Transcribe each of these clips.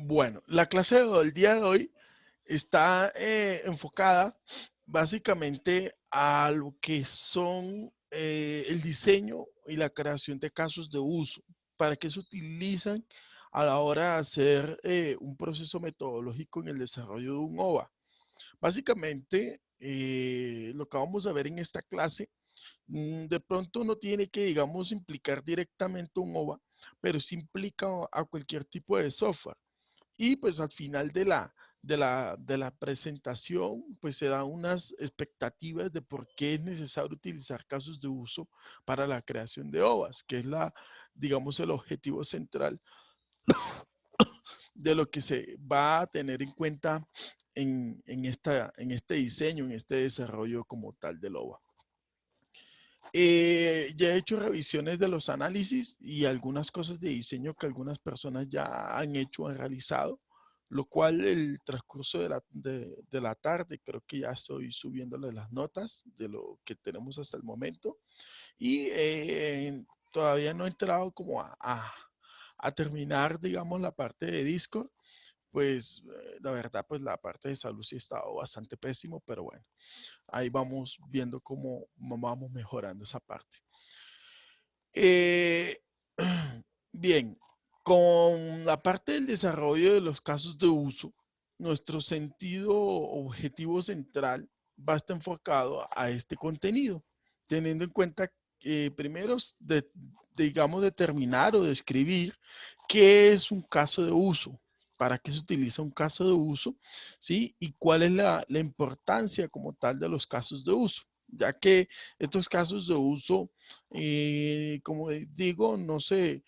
Bueno, la clase del día de hoy está enfocada básicamente a lo que son el diseño y la creación de casos de uso, para qué se utilizan a la hora de hacer un proceso metodológico en el desarrollo de un OVA. Básicamente, lo que vamos a ver en esta clase, de pronto no tiene que, digamos, implicar directamente un OVA, pero sí implica a cualquier tipo de software. Y pues al final de la presentación, pues se dan unas expectativas de por qué es necesario utilizar casos de uso para la creación de OVAs, que es digamos, el objetivo central de lo que se va a tener en cuenta en este diseño, en este desarrollo como tal del OVA. Ya he hecho revisiones de los análisis y algunas cosas de diseño que algunas personas ya han hecho, han realizado, lo cual el transcurso de la tarde creo que ya estoy subiéndole las notas de lo que tenemos hasta el momento y todavía no he entrado como a terminar, digamos, la parte de Discord, pues la verdad, pues la parte de salud sí ha estado bastante pésimo, pero bueno, ahí vamos viendo cómo vamos mejorando esa parte. Eh, bien, con la parte del desarrollo de los casos de uso, nuestro sentido objetivo central va a estar enfocado a este contenido, teniendo en cuenta que primero, digamos, determinar o describir qué es un caso de uso, para qué se utiliza un caso de uso, ¿sí? Y cuál es la importancia como tal de los casos de uso, ya que estos casos de uso como digo, no se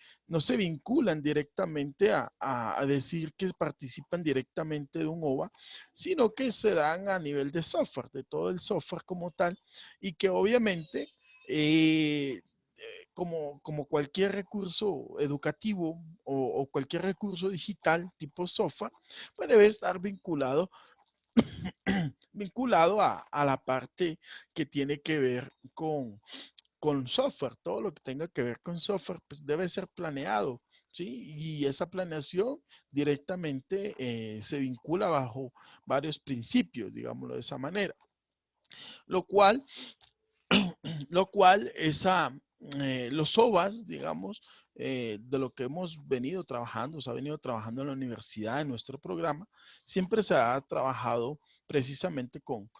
vinculan directamente a decir que participan directamente de un OVA, sino que se dan a nivel de software, de todo el software como tal, y que obviamente, como cualquier recurso educativo o cualquier recurso digital tipo software, pues debe estar vinculado a la parte que tiene que ver con software, todo lo que tenga que ver con software, pues debe ser planeado, ¿sí? Y esa planeación directamente se vincula bajo varios principios, digámoslo de esa manera, lo cual, los OVAs, digamos, de lo que hemos venido trabajando, se ha venido trabajando en la universidad, en nuestro programa, siempre se ha trabajado precisamente con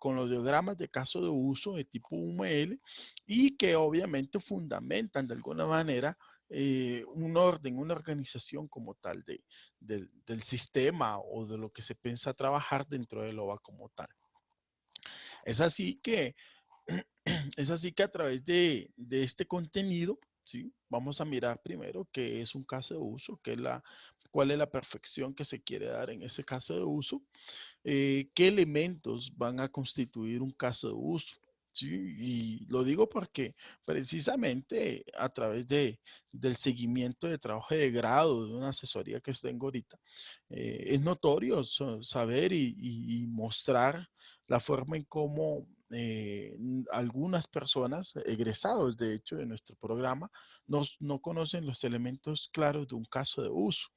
los diagramas de caso de uso de tipo UML y que obviamente fundamentan de alguna manera un orden, una organización como tal del sistema o de lo que se piensa trabajar dentro del OVA como tal. Es así que es así que a través de este contenido, ¿sí? Vamos a mirar primero qué es un caso de uso, cuál es la perfección que se quiere dar en ese caso de uso, qué elementos van a constituir un caso de uso. Sí, y lo digo porque precisamente a través del seguimiento de trabajo de grado, de una asesoría que tengo ahorita, es notorio saber y mostrar la forma en cómo algunas personas, egresados de hecho de nuestro programa, no conocen los elementos claros de un caso de uso.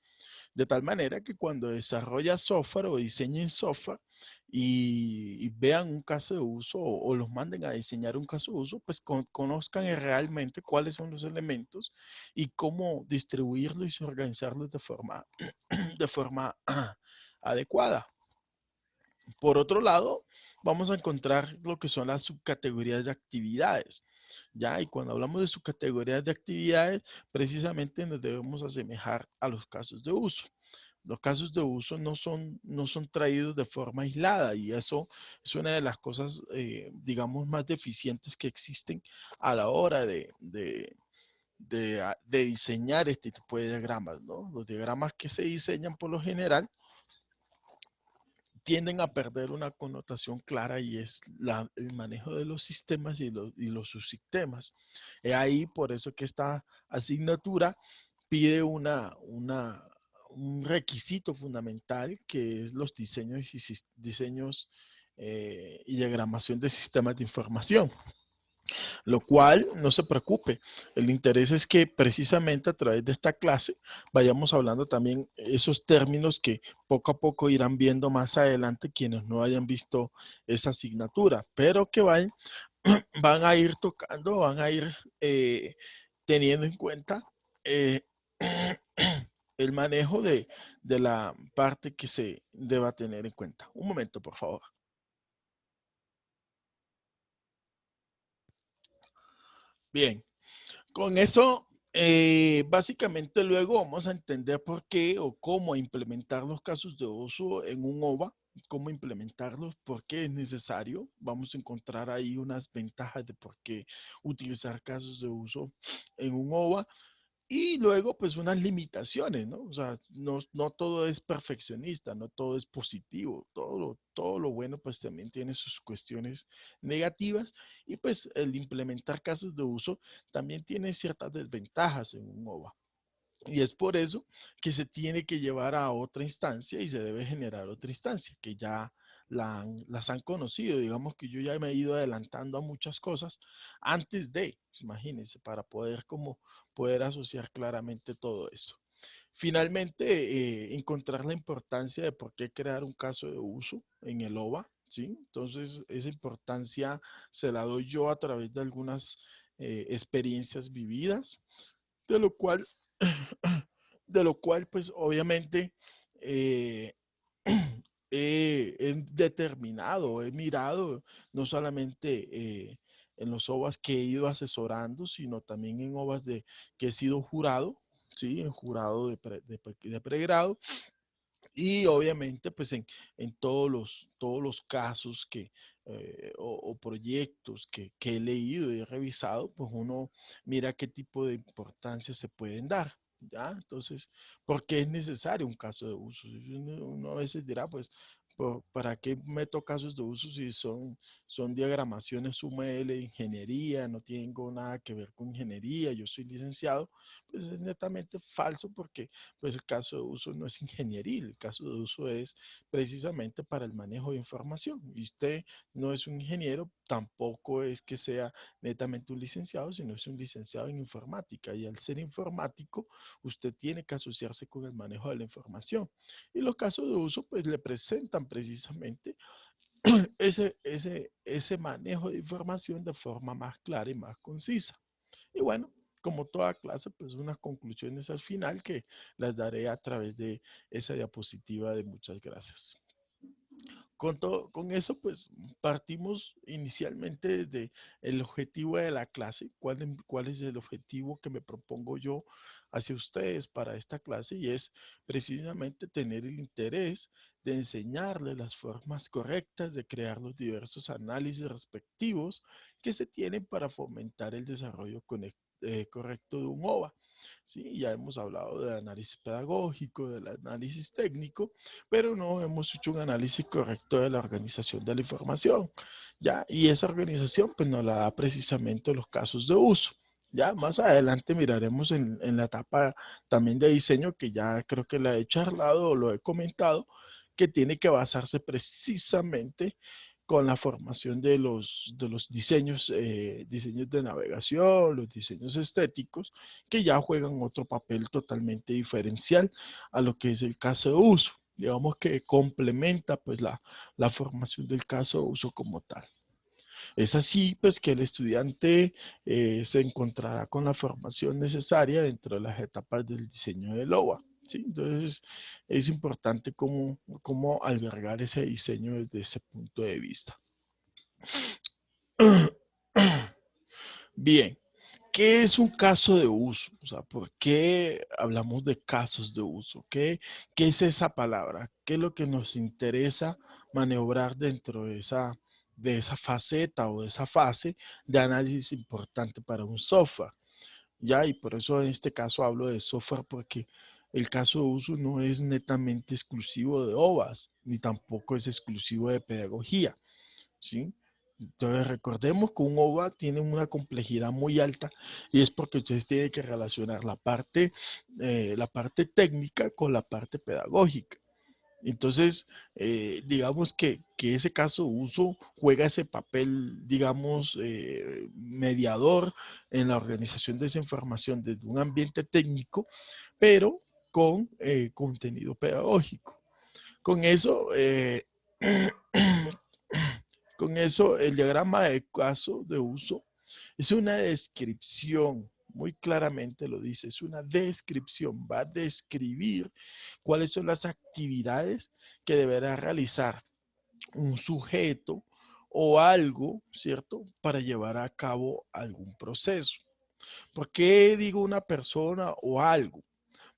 De tal manera que cuando desarrolla software o diseñen software y vean un caso de uso o los manden a diseñar un caso de uso, pues conozcan realmente cuáles son los elementos y cómo distribuirlos y organizarlos de forma adecuada. Por otro lado, vamos a encontrar lo que son las subcategorías de actividades. ¿Ya? Y cuando hablamos de subcategorías de actividades, precisamente nos debemos asemejar a los casos de uso. Los casos de uso no son traídos de forma aislada y eso es una de las cosas, digamos, más deficientes que existen a la hora de diseñar este tipo de diagramas, ¿no? Los diagramas que se diseñan por lo general tienden a perder una connotación clara y es el manejo de los sistemas y los subsistemas. Ahí por eso que esta asignatura pide un requisito fundamental que es los diseños y diagramación de sistemas de información. Lo cual, no se preocupe, el interés es que precisamente a través de esta clase vayamos hablando también esos términos que poco a poco irán viendo más adelante quienes no hayan visto esa asignatura, pero que van a ir tocando, van a ir teniendo en cuenta eh, el manejo de la parte que se deba tener en cuenta. Un momento, por favor. Bien, con eso, básicamente luego vamos a entender por qué o cómo implementar los casos de uso en un OVA, cómo implementarlos, por qué es necesario. Vamos a encontrar ahí unas ventajas de por qué utilizar casos de uso en un OVA. Y luego, pues unas limitaciones, ¿no? O sea, no todo es perfeccionista, no todo es positivo, todo lo bueno pues también tiene sus cuestiones negativas y pues el implementar casos de uso también tiene ciertas desventajas en un OVA. Y es por eso que se tiene que llevar a otra instancia y se debe generar otra instancia, que ya las han conocido. Digamos que yo ya me he ido adelantando a muchas cosas antes de, imagínense, para poder como poder asociar claramente todo eso. Finalmente, encontrar la importancia de por qué crear un caso de uso en el OVA, ¿sí? Entonces, esa importancia se la doy yo a través de algunas experiencias vividas, de lo cual pues obviamente eh, he determinado, he mirado no solamente en los OVAs que he ido asesorando, sino también en OVAs que he sido jurado, ¿sí? En jurado de pregrado y obviamente pues en todos los casos o proyectos que he leído y he revisado, pues uno mira qué tipo de importancia se pueden dar. ¿Ya? Entonces, ¿por qué es necesario un caso de uso? Uno a veces dirá, pues, ¿para qué meto casos de uso si son diagramaciones UML de ingeniería? No tengo nada que ver con ingeniería, yo soy licenciado. Pues es netamente falso porque pues el caso de uso no es ingenieril, el caso de uso es precisamente para el manejo de información. Y usted no es un ingeniero, tampoco es que sea netamente un licenciado, sino es un licenciado en informática. Y al ser informático, usted tiene que asociarse con el manejo de la información. Y los casos de uso, pues le presentan precisamente ese manejo de información de forma más clara y más concisa. Y bueno, como toda clase, pues unas conclusiones al final que las daré a través de esa diapositiva de muchas gracias. Con eso, pues partimos inicialmente desde el objetivo de la clase, cuál es el objetivo que me propongo yo hacia ustedes para esta clase y es precisamente tener el interés de enseñarles las formas correctas de crear los diversos análisis respectivos que se tienen para fomentar el desarrollo correcto de un OVA. Sí, ya hemos hablado del análisis pedagógico, del análisis técnico, pero no hemos hecho un análisis correcto de la organización de la información, ¿ya? Y esa organización pues nos la da precisamente los casos de uso. Ya más adelante miraremos en la etapa también de diseño, que ya creo que la he charlado o lo he comentado, que tiene que basarse precisamente con la formación de los diseños, diseños de navegación, los diseños estéticos, que ya juegan otro papel totalmente diferencial a lo que es el caso de uso. Digamos que complementa pues la formación del caso de uso como tal. Es así pues que el estudiante se encontrará con la formación necesaria dentro de las etapas del diseño del OVA. ¿Sí? Entonces es importante cómo albergar ese diseño desde ese punto de vista. Bien, ¿qué es un caso de uso? O sea, ¿por qué hablamos de casos de uso? ¿Qué es esa palabra? ¿Qué es lo que nos interesa maniobrar dentro de esa faceta o de esa fase de análisis importante para un software? Ya, y por eso en este caso hablo de software porque el caso de uso no es netamente exclusivo de OVAS, ni tampoco es exclusivo de pedagogía. ¿Sí? Entonces recordemos que un OVA tiene una complejidad muy alta y es porque ustedes tienen que relacionar la parte técnica con la parte pedagógica. Entonces, digamos que ese caso de uso juega ese papel, digamos, mediador en la organización de esa información desde un ambiente técnico, pero con contenido pedagógico. Con eso, con eso, el diagrama de caso de uso es una descripción, muy claramente lo dice, es una descripción, va a describir cuáles son las actividades que deberá realizar un sujeto o algo, ¿cierto? Para llevar a cabo algún proceso. ¿Por qué digo una persona o algo?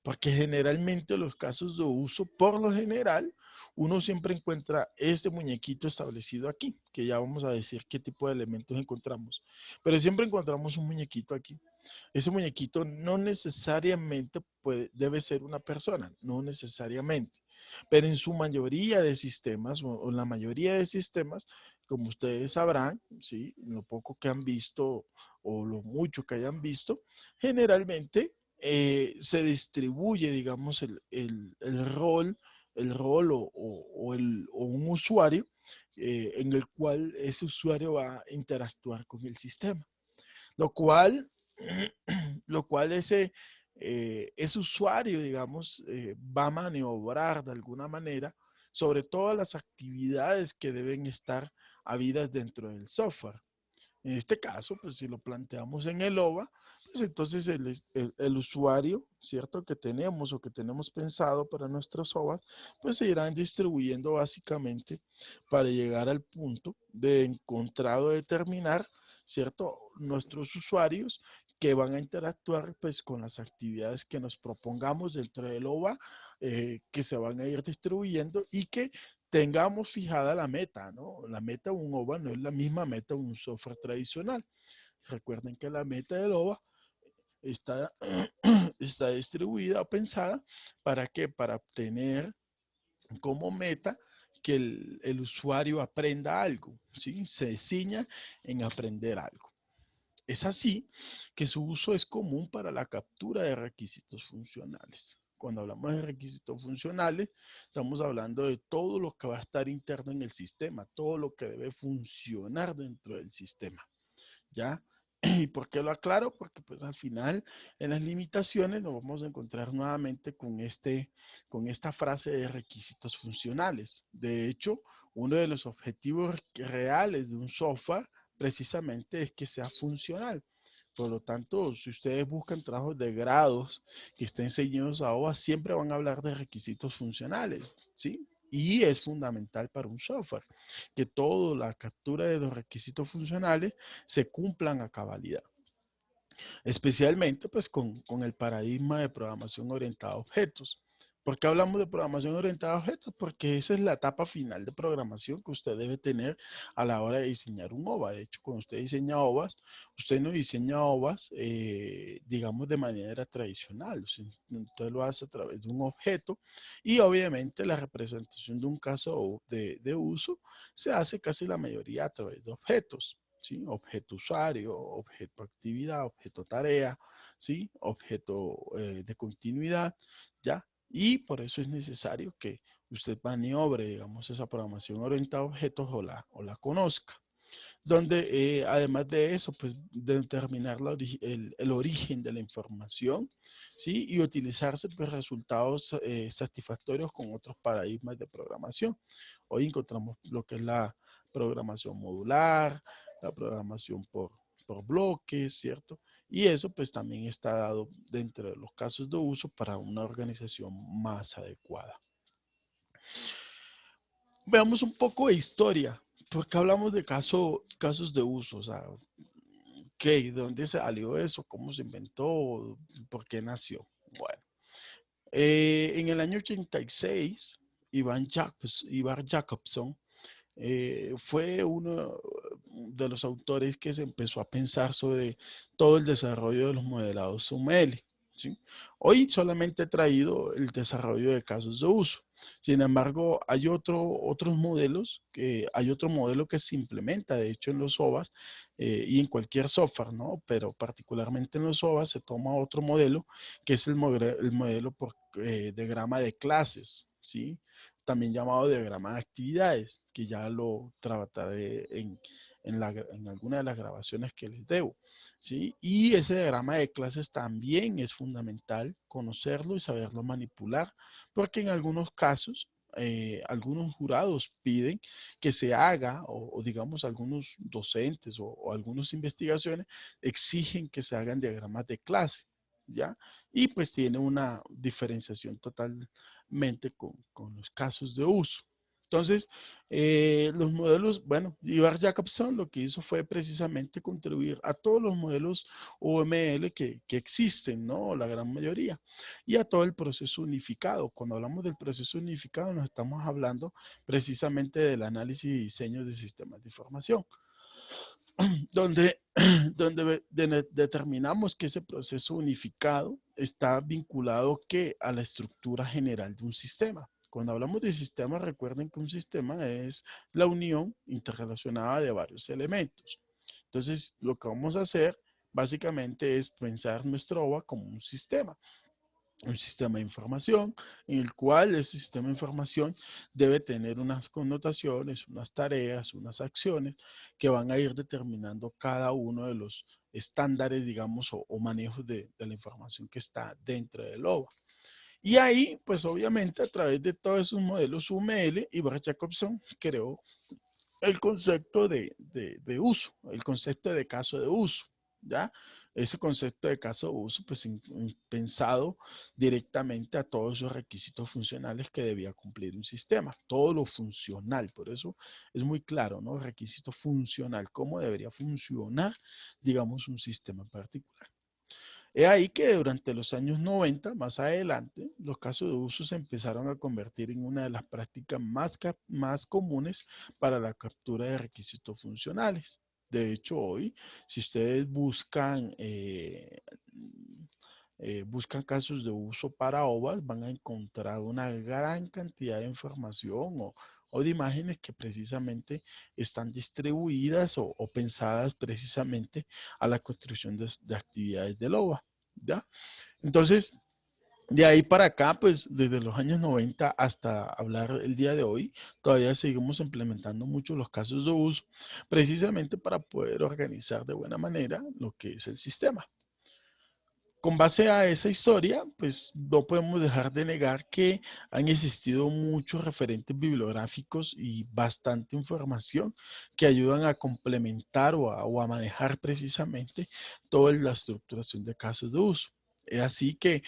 Porque generalmente los casos de uso, por lo general, uno siempre encuentra este muñequito establecido aquí, que ya vamos a decir qué tipo de elementos encontramos. Pero siempre encontramos un muñequito aquí. Ese muñequito no necesariamente debe ser una persona, no necesariamente. Pero en su mayoría de sistemas, o en la mayoría de sistemas, como ustedes sabrán, ¿sí? Lo poco que han visto o lo mucho que hayan visto, generalmente se distribuye, digamos, el rol o un usuario en el cual ese usuario va a interactuar con el sistema. Lo cual, lo cual ese usuario, digamos, va a maniobrar de alguna manera sobre todas las actividades que deben estar habidas dentro del software. En este caso, pues si lo planteamos en el OVA, pues entonces el usuario, ¿cierto? Que tenemos o que tenemos pensado para nuestros OVA, pues se irán distribuyendo básicamente para llegar al punto de encontrar o determinar, ¿cierto? Nuestros usuarios que van a interactuar pues con las actividades que nos propongamos dentro del OVA, que se van a ir distribuyendo y que tengamos fijada la meta, ¿no? La meta de un OVA no es la misma meta de un software tradicional. Recuerden que la meta del OVA está, está distribuida o pensada para qué? Para obtener como meta que el usuario aprenda algo, ¿sí? Se ciña en aprender algo. Es así que su uso es común para la captura de requisitos funcionales. Cuando hablamos de requisitos funcionales, estamos hablando de todo lo que va a estar interno en el sistema, todo lo que debe funcionar dentro del sistema. ¿Ya? ¿Y por qué lo aclaro? Porque pues al final en las limitaciones nos vamos a encontrar nuevamente con esta frase de requisitos funcionales. De hecho, uno de los objetivos reales de un software precisamente es que sea funcional. Por lo tanto, si ustedes buscan trabajos de grados que estén enseñados a OVA, siempre van a hablar de requisitos funcionales, ¿sí? Y es fundamental para un software que toda la captura de los requisitos funcionales se cumplan a cabalidad. Especialmente pues con el paradigma de programación orientada a objetos. ¿Por qué hablamos de programación orientada a objetos? Porque esa es la etapa final de programación que usted debe tener a la hora de diseñar un OVA. De hecho, cuando usted diseña OVAs, usted no diseña OVAs, digamos, de manera tradicional. Usted lo hace a través de un objeto y obviamente la representación de un caso de uso se hace casi la mayoría a través de objetos. ¿Sí? Objeto usuario, objeto actividad, objeto tarea, ¿sí? Objeto de continuidad, ¿ya? Y por eso es necesario que usted maniobre, digamos, esa programación orientada a objetos o la conozca. Donde además de eso, pues de determinar el origen de la información, ¿sí? Y utilizarse pues resultados satisfactorios con otros paradigmas de programación. Hoy encontramos lo que es la programación modular, la programación por bloques, ¿cierto? Y eso pues también está dado dentro de los casos de uso para una organización más adecuada. Veamos un poco de historia, porque hablamos de casos de uso, o sea, ¿qué? ¿De dónde salió eso? ¿Cómo se inventó? ¿Por qué nació? Bueno, en el año 86, Ivar Jacobson fue uno de los autores que se empezó a pensar sobre todo el desarrollo de los modelados UML. ¿Sí? Hoy solamente he traído el desarrollo de casos de uso. Sin embargo, hay otros modelos, hay otro modelo que se implementa, de hecho, en los OVAs y en cualquier software, ¿no? Pero particularmente en los OVAs se toma otro modelo, que es el modelo por diagrama de clases, ¿sí? también llamado diagrama de actividades, que ya lo trataré en alguna de las grabaciones que les debo, ¿sí? Y ese diagrama de clases también es fundamental conocerlo y saberlo manipular, porque en algunos casos, algunos jurados piden que se haga, o digamos algunos docentes o algunas investigaciones exigen que se hagan diagramas de clase, ¿ya? Y pues tiene una diferenciación totalmente con los casos de uso. Entonces, los modelos, bueno, Ivar Jacobson lo que hizo fue precisamente contribuir a todos los modelos UML que existen, ¿no? La gran mayoría. Y a todo el proceso unificado. Cuando hablamos del proceso unificado, nos estamos hablando precisamente del análisis y diseño de sistemas de información, donde, determinamos que ese proceso unificado está vinculado ¿qué? A la estructura general de un sistema. Cuando hablamos de sistema, recuerden que un sistema es la unión interrelacionada de varios elementos. Entonces, lo que vamos a hacer básicamente es pensar nuestro OVA como un sistema de información en el cual ese sistema de información debe tener unas connotaciones, unas tareas, unas acciones que van a ir determinando cada uno de los estándares, digamos, o manejos de la información que está dentro del OVA. Y ahí, pues obviamente, a través de todos esos modelos UML, Ivar Jacobson creó el concepto de uso, el concepto de caso de uso, ¿ya? Ese concepto de caso de uso, pues pensado directamente a todos los requisitos funcionales que debía cumplir un sistema, todo lo funcional, por eso es muy claro, ¿no? Requisito funcional, cómo debería funcionar, digamos, un sistema en particular. Es ahí que durante los años 90, más adelante, los casos de uso se empezaron a convertir en una de las prácticas más comunes para la captura de requisitos funcionales. De hecho, hoy, si ustedes buscan casos de uso para OVAs, van a encontrar una gran cantidad de información o de imágenes que precisamente están distribuidas o pensadas precisamente a la construcción de actividades del OVA, ¿ya? Entonces, de ahí para acá, pues desde los años 90 hasta hablar el día de hoy, todavía seguimos implementando mucho los casos de uso, precisamente para poder organizar de buena manera lo que es el sistema. Con base a esa historia, pues no podemos dejar de negar que han existido muchos referentes bibliográficos y bastante información que ayudan a complementar o a manejar precisamente toda la estructuración de casos de uso. Es así que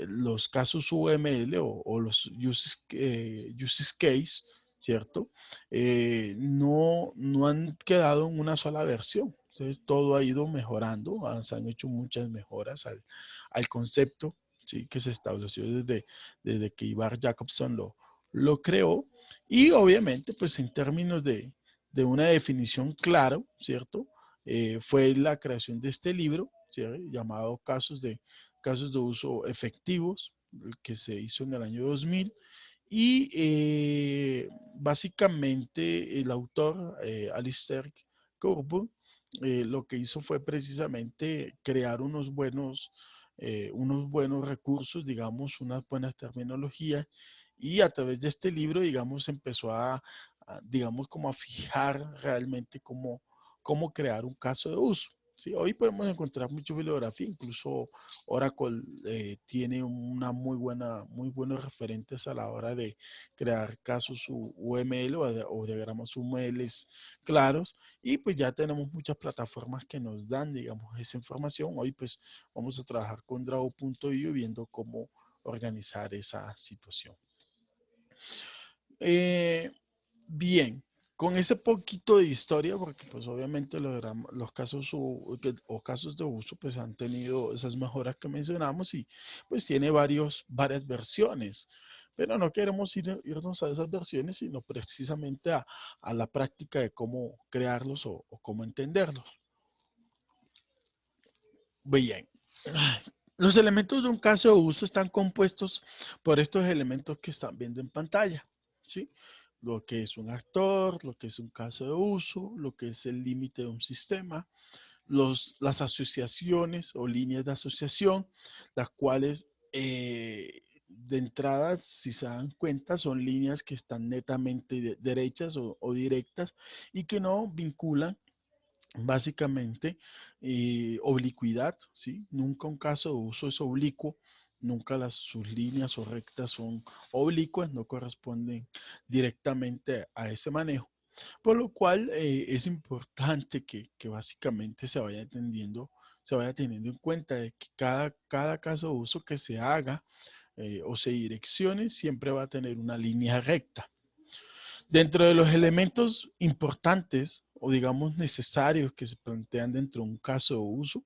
los casos UML o los uses case, ¿cierto? No han quedado en una sola versión. Entonces todo ha ido mejorando, se han hecho muchas mejoras al concepto, ¿sí? Que se estableció desde que Ivar Jacobson lo creó. Y obviamente, pues en términos de una definición clara, ¿cierto? Fue la creación de este libro, ¿cierto? Llamado casos de uso efectivos, que se hizo en el año 2000. Y básicamente el autor, Alistair Cockburn, lo que hizo fue precisamente crear unos buenos recursos, digamos, unas buenas terminologías, y a través de este libro, digamos, empezó digamos, como a fijar realmente cómo crear un caso de uso. Sí, hoy podemos encontrar mucha bibliografía, incluso Oracle tiene muy buenos referentes a la hora de crear casos UML o diagramas UML claros, y pues ya tenemos muchas plataformas que nos dan, digamos, esa información. Hoy pues vamos a trabajar con Draw.io viendo cómo organizar esa situación. Bien, con ese poquito de historia, porque pues obviamente los casos o casos de uso pues han tenido esas mejoras que mencionamos y pues tiene varias versiones, pero no queremos irnos a esas versiones, sino precisamente a la práctica de cómo crearlos o cómo entenderlos. Bien. Los elementos de un caso de uso están compuestos por estos elementos que están viendo en pantalla, ¿sí? Lo que es un actor, lo que es un caso de uso, lo que es el límite de un sistema, las asociaciones o líneas de asociación, las cuales de entrada, si se dan cuenta, son líneas que están netamente derechas o directas y que no vinculan básicamente oblicuidad, ¿sí? Nunca un caso de uso es oblicuo, nunca sus líneas o rectas son oblicuas, no corresponden directamente a ese manejo. Por lo cual es importante que básicamente se vaya entendiendo, se vaya teniendo en cuenta de que cada caso de uso que se haga o se direccione siempre va a tener una línea recta. Dentro de los elementos importantes o digamos necesarios que se plantean dentro de un caso de uso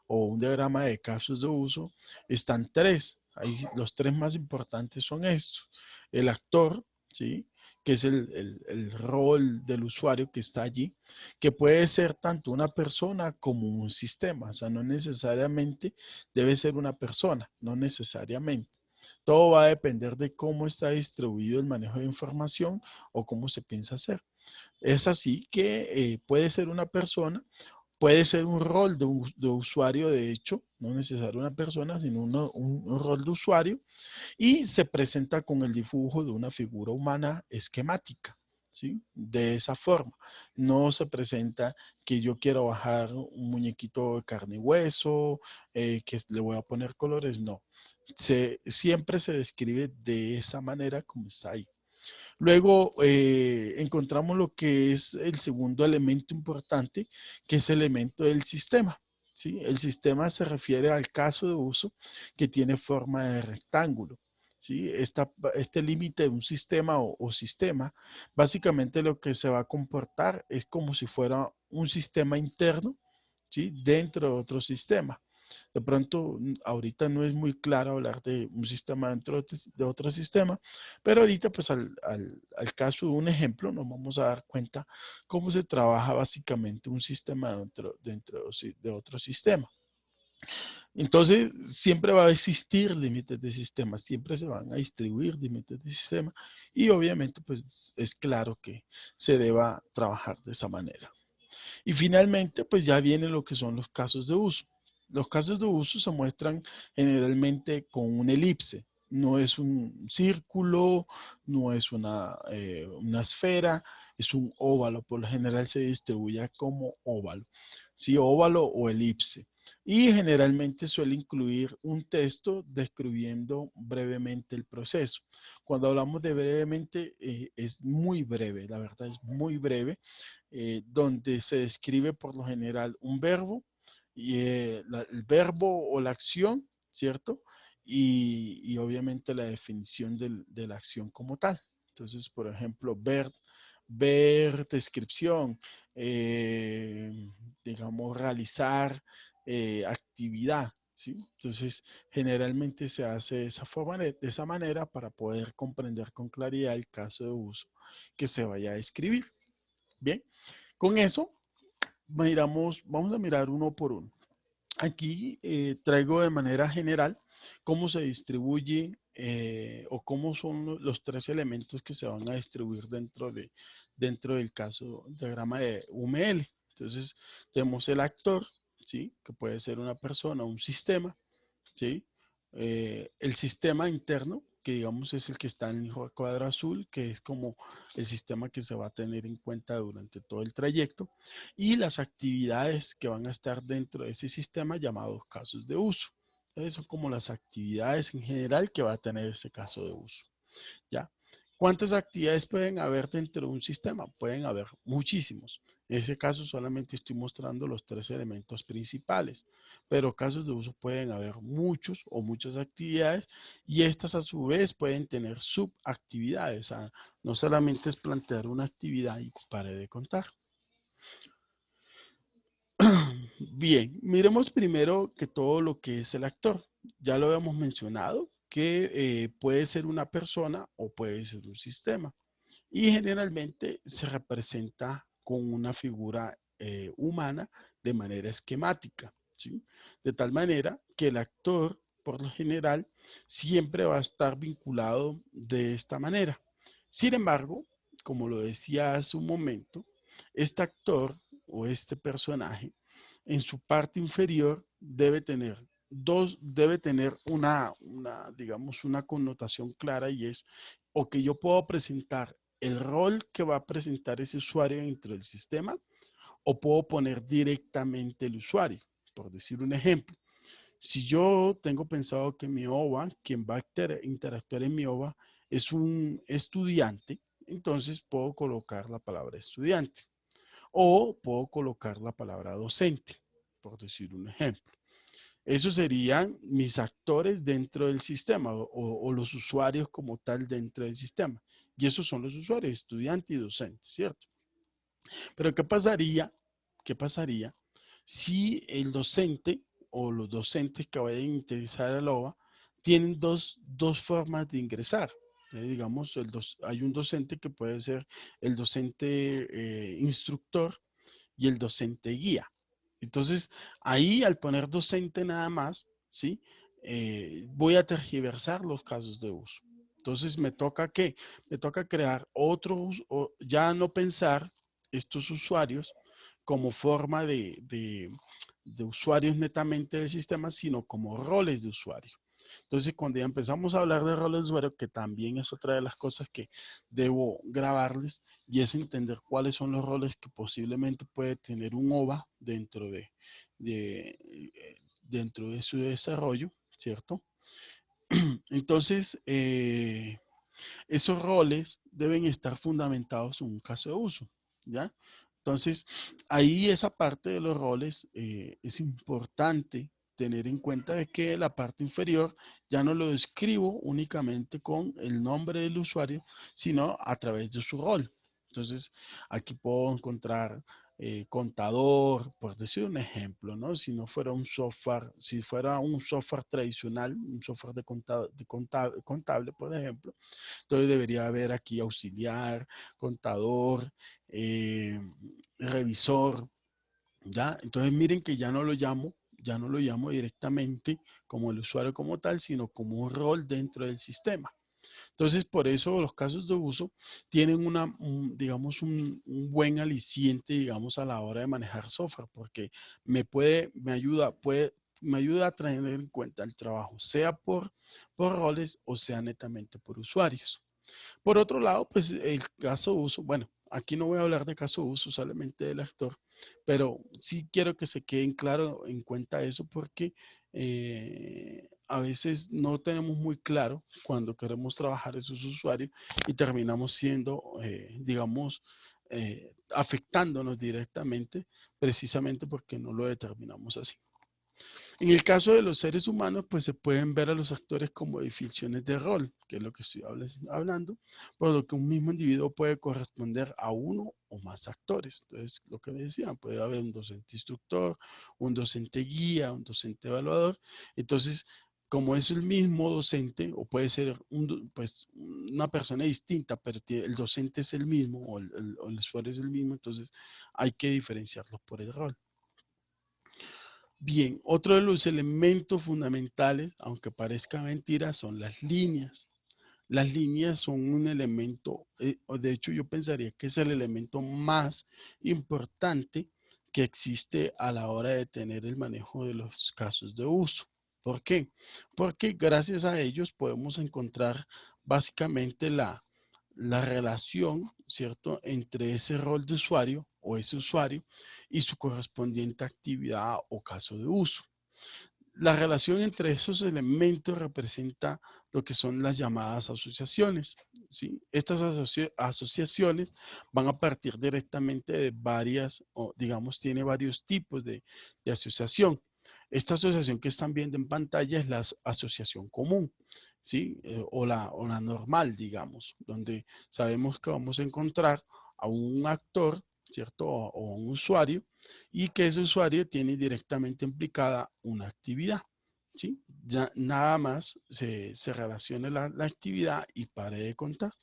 o un diagrama de casos de uso, están tres. Ahí, los tres más importantes son estos. El actor, ¿sí? Que es el rol del usuario que está allí, que puede ser tanto una persona como un sistema. O sea, no necesariamente debe ser una persona, no necesariamente. Todo va a depender de cómo está distribuido el manejo de información o cómo se piensa hacer. Es así que puede ser una persona, puede ser un rol de usuario, de hecho, no necesariamente una persona, sino un rol de usuario, y se presenta con el dibujo de una figura humana esquemática. ¿Sí? De esa forma. No se presenta que yo quiero bajar un muñequito de carne y hueso, que le voy a poner colores, no. Siempre se describe de esa manera como está ahí. Luego encontramos lo que es el segundo elemento importante, que es el elemento del sistema. ¿Sí? El sistema se refiere al caso de uso que tiene forma de rectángulo. ¿Sí? Este límite de un sistema o sistema, básicamente lo que se va a comportar es como si fuera un sistema interno, ¿sí? Dentro de otro sistema. De pronto, ahorita no es muy claro hablar de un sistema dentro de otro sistema, pero ahorita, pues al caso de un ejemplo, nos vamos a dar cuenta cómo se trabaja básicamente un sistema dentro de otro sistema. Entonces, siempre va a existir límites de sistema, siempre se van a distribuir límites de sistema y obviamente, pues es claro que se deba trabajar de esa manera. Y finalmente, pues ya vienen lo que son los casos de uso. Los casos de uso se muestran generalmente con una elipse. No es un círculo, no es una esfera, es un óvalo. Por lo general se distribuye como óvalo. Sí, óvalo o elipse. Y generalmente suele incluir un texto describiendo brevemente el proceso. Cuando hablamos de brevemente, es muy breve, la verdad es muy breve, donde se describe por lo general un verbo, y, el verbo o la acción, ¿cierto? Y obviamente la definición de la acción como tal. Entonces, por ejemplo, ver descripción, digamos, realizar actividad, ¿sí? Entonces, generalmente se hace de esa manera para poder comprender con claridad el caso de uso que se vaya a escribir. Bien, con eso vamos a mirar uno por uno. Aquí traigo de manera general cómo se distribuye o cómo son los tres elementos que se van a distribuir dentro del caso diagrama de UML. Entonces, tenemos el actor, ¿sí? Que puede ser una persona, un sistema, ¿sí? El sistema interno, que digamos es el que está en el cuadro azul, que es como el sistema que se va a tener en cuenta durante todo el trayecto, y las actividades que van a estar dentro de ese sistema llamados casos de uso. Entonces, son como las actividades en general que va a tener ese caso de uso. ¿Ya? ¿Cuántas actividades pueden haber dentro de un sistema? Pueden haber muchísimos. En ese caso solamente estoy mostrando los tres elementos principales, pero casos de uso pueden haber muchos o muchas actividades y estas a su vez pueden tener subactividades. O sea, no solamente es plantear una actividad y pare de contar. Bien, miremos primero que todo lo que es el actor. Ya lo habíamos mencionado, que puede ser una persona o puede ser un sistema. Y generalmente se representa con una figura humana de manera esquemática, ¿sí? De tal manera que el actor, por lo general, siempre va a estar vinculado de esta manera. Sin embargo, como lo decía hace un momento, este actor o este personaje en su parte inferior debe tener debe tener digamos, una connotación clara y es, o que yo puedo presentar el rol que va a presentar ese usuario dentro del sistema, o puedo poner directamente el usuario. Por decir un ejemplo, si yo tengo pensado que mi OVA, quien va a interactuar en mi OVA, es un estudiante, entonces puedo colocar la palabra estudiante o puedo colocar la palabra docente, por decir un ejemplo. Esos serían mis actores dentro del sistema o los usuarios como tal dentro del sistema. Y esos son los usuarios, estudiante y docente, ¿cierto? Pero ¿qué pasaría si el docente o los docentes que vayan a ingresar al OVA tienen dos formas de ingresar? Digamos, hay un docente que puede ser el docente instructor y el docente guía. Entonces, ahí al poner docente nada más, ¿sí? Voy a tergiversar los casos de uso. Entonces, ¿qué? Me toca crear otros, ya no pensar estos usuarios como forma de usuarios netamente del sistema, sino como roles de usuario. Entonces, cuando ya empezamos a hablar de roles de usuario, que también es otra de las cosas que debo grabarles, y es entender cuáles son los roles que posiblemente puede tener un OVA de, dentro de su desarrollo, ¿cierto? Entonces, esos roles deben estar fundamentados en un caso de uso, ¿ya? Entonces, ahí esa parte de los roles es importante tener en cuenta de que la parte inferior ya no lo describo únicamente con el nombre del usuario, sino a través de su rol. Entonces, aquí puedo encontrar contador, por decir un ejemplo, ¿no? Si no fuera un software, si fuera un software tradicional, un software contable, por ejemplo, entonces debería haber aquí auxiliar, contador, revisor, ¿ya? Entonces miren que ya no lo llamo directamente como el usuario como tal, sino como un rol dentro del sistema. Entonces, por eso los casos de uso tienen digamos, un buen aliciente, digamos, a la hora de manejar software, porque me ayuda a tener en cuenta el trabajo, sea por roles o sea netamente por usuarios. Por otro lado, pues el caso de uso, bueno, aquí no voy a hablar de caso de uso, solamente del actor, pero sí quiero que se queden claro en cuenta eso porque a veces no tenemos muy claro cuando queremos trabajar esos usuarios y terminamos siendo, digamos, afectándonos directamente precisamente porque no lo determinamos así. En el caso de los seres humanos, pues se pueden ver a los actores como definiciones de rol, que es lo que estoy hablando, por lo que un mismo individuo puede corresponder a uno o más actores. Entonces, lo que me decían, puede haber un docente instructor, un docente guía, un docente evaluador. Entonces, como es el mismo docente, o puede ser pues, una persona distinta, pero el docente es el mismo, o el usuario es el mismo, entonces hay que diferenciarlos por el rol. Bien, otro de los elementos fundamentales, aunque parezca mentira, son las líneas. Las líneas son un elemento, de hecho yo pensaría que es el elemento más importante que existe a la hora de tener el manejo de los casos de uso. ¿Por qué? Porque gracias a ellos podemos encontrar básicamente la relación, ¿cierto?, entre ese rol de usuario o ese usuario y su correspondiente actividad o caso de uso. La relación entre esos elementos representa lo que son las llamadas asociaciones, ¿sí? Estas asociaciones van a partir directamente de varias, o digamos, tiene varios tipos de asociación. Esta asociación que están viendo en pantalla es la asociación común, ¿sí? O la normal, digamos, donde sabemos que vamos a encontrar a un actor, ¿cierto? O un usuario, y que ese usuario tiene directamente implicada una actividad, ¿sí? Ya nada más se relaciona la actividad y pare de contar.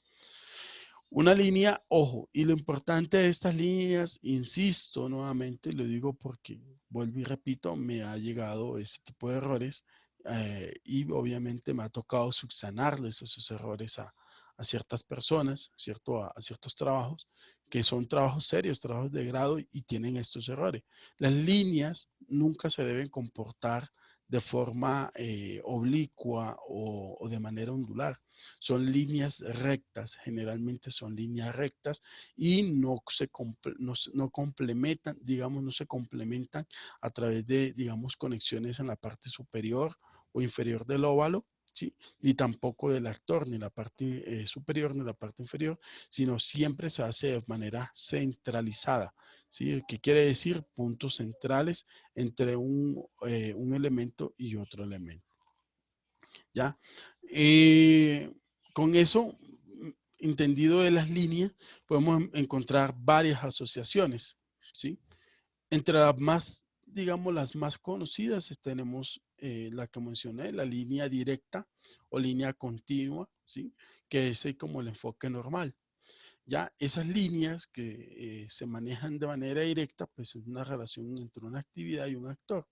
Una línea, ojo, y lo importante de estas líneas, insisto nuevamente, lo digo porque, vuelvo y repito, me ha llegado ese tipo de errores y obviamente me ha tocado subsanarles esos errores a ciertas personas, ¿cierto? A ciertos trabajos, que son trabajos serios, trabajos de grado y tienen estos errores. Las líneas nunca se deben comportar de forma oblicua o de manera ondular. Son líneas rectas, generalmente son líneas rectas y no complementan, digamos, no se complementan a través de, digamos, conexiones en la parte superior o inferior del óvalo, ¿sí? Ni tampoco del actor, ni la parte superior ni la parte inferior, sino siempre se hace de manera centralizada, ¿sí? ¿Qué quiere decir? Puntos centrales entre un elemento y otro elemento, ¿ya? Con eso, entendido de las líneas, podemos encontrar varias asociaciones, ¿sí? Entre las más, digamos, las más conocidas tenemos la que mencioné, la línea directa o línea continua, ¿sí? Que es como el enfoque normal. Ya esas líneas que se manejan de manera directa, pues es una relación entre una actividad y un actor.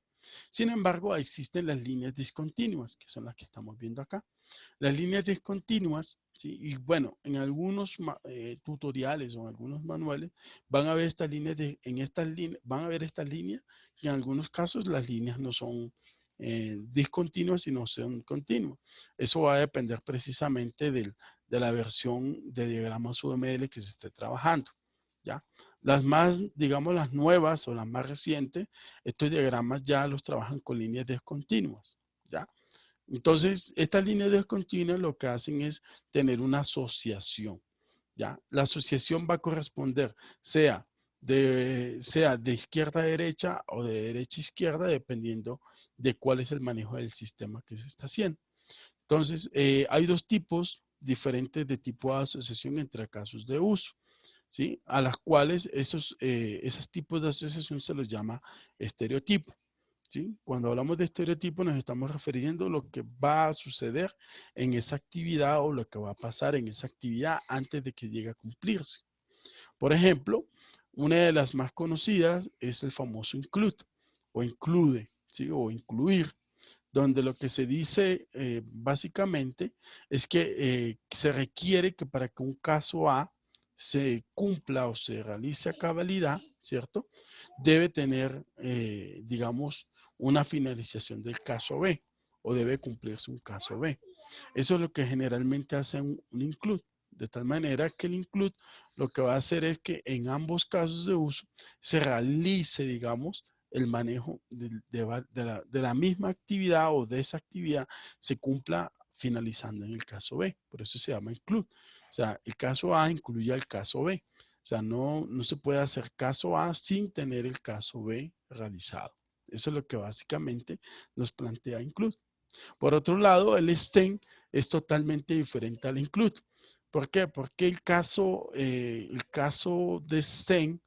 Sin embargo, existen las líneas discontinuas, que son las que estamos viendo acá. Las líneas discontinuas, ¿sí? Y bueno, en algunos tutoriales o en algunos manuales van a ver estas líneas, van a ver estas líneas, y en algunos casos las líneas no son discontinuas, sino son continuas. Eso va a depender precisamente de la versión de diagramas UML que se esté trabajando, ¿ya? Las más, digamos, las nuevas o las más recientes, estos diagramas ya los trabajan con líneas discontinuas, ¿ya? Entonces, estas líneas discontinuas lo que hacen es tener una asociación, ¿ya? La asociación va a corresponder sea de izquierda a derecha o de derecha a izquierda, dependiendo de cuál es el manejo del sistema que se está haciendo. Entonces, hay dos tipos diferentes de tipo de asociación entre casos de uso, ¿sí? A las cuales esos tipos de asociación se los llama estereotipo. ¿Sí? Cuando hablamos de estereotipo nos estamos refiriendo a lo que va a suceder en esa actividad o lo que va a pasar en esa actividad antes de que llegue a cumplirse. Por ejemplo, una de las más conocidas es el famoso include o include, ¿sí? O incluir, donde lo que se dice básicamente es que se requiere que para que un caso A se cumpla o se realice a cabalidad, ¿cierto? Debe tener, digamos, una finalización del caso B o debe cumplirse un caso B. Eso es lo que generalmente hace un include. De tal manera que el include lo que va a hacer es que en ambos casos de uso se realice, digamos, el manejo de la misma actividad o de esa actividad se cumpla finalizando en el caso B. Por eso se llama include. O sea, el caso A incluye al caso B. O sea, no se puede hacer caso A sin tener el caso B realizado. Eso es lo que básicamente nos plantea include. Por otro lado, el STEM es totalmente diferente al include. ¿Por qué? Porque el caso de STEM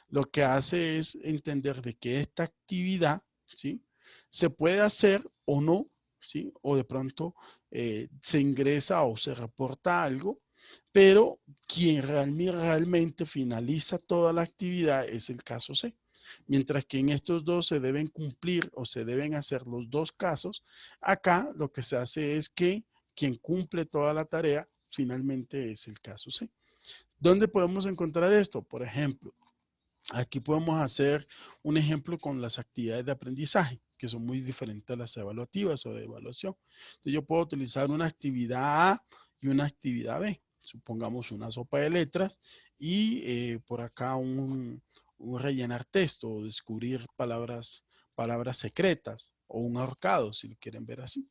lo que hace es entender de que esta actividad, ¿sí? Se puede hacer o no, ¿sí? O de pronto se ingresa o se reporta algo, pero quien realmente finaliza toda la actividad es el caso C. Mientras que en estos dos se deben cumplir o se deben hacer los dos casos, acá lo que se hace es que quien cumple toda la tarea finalmente es el caso C. ¿Dónde podemos encontrar esto? Por ejemplo, aquí podemos hacer un ejemplo con las actividades de aprendizaje, que son muy diferentes a las evaluativas o de evaluación. Entonces yo puedo utilizar una actividad A y una actividad B. Supongamos una sopa de letras y por acá un rellenar texto o descubrir palabras secretas o un ahorcado, si lo quieren ver así.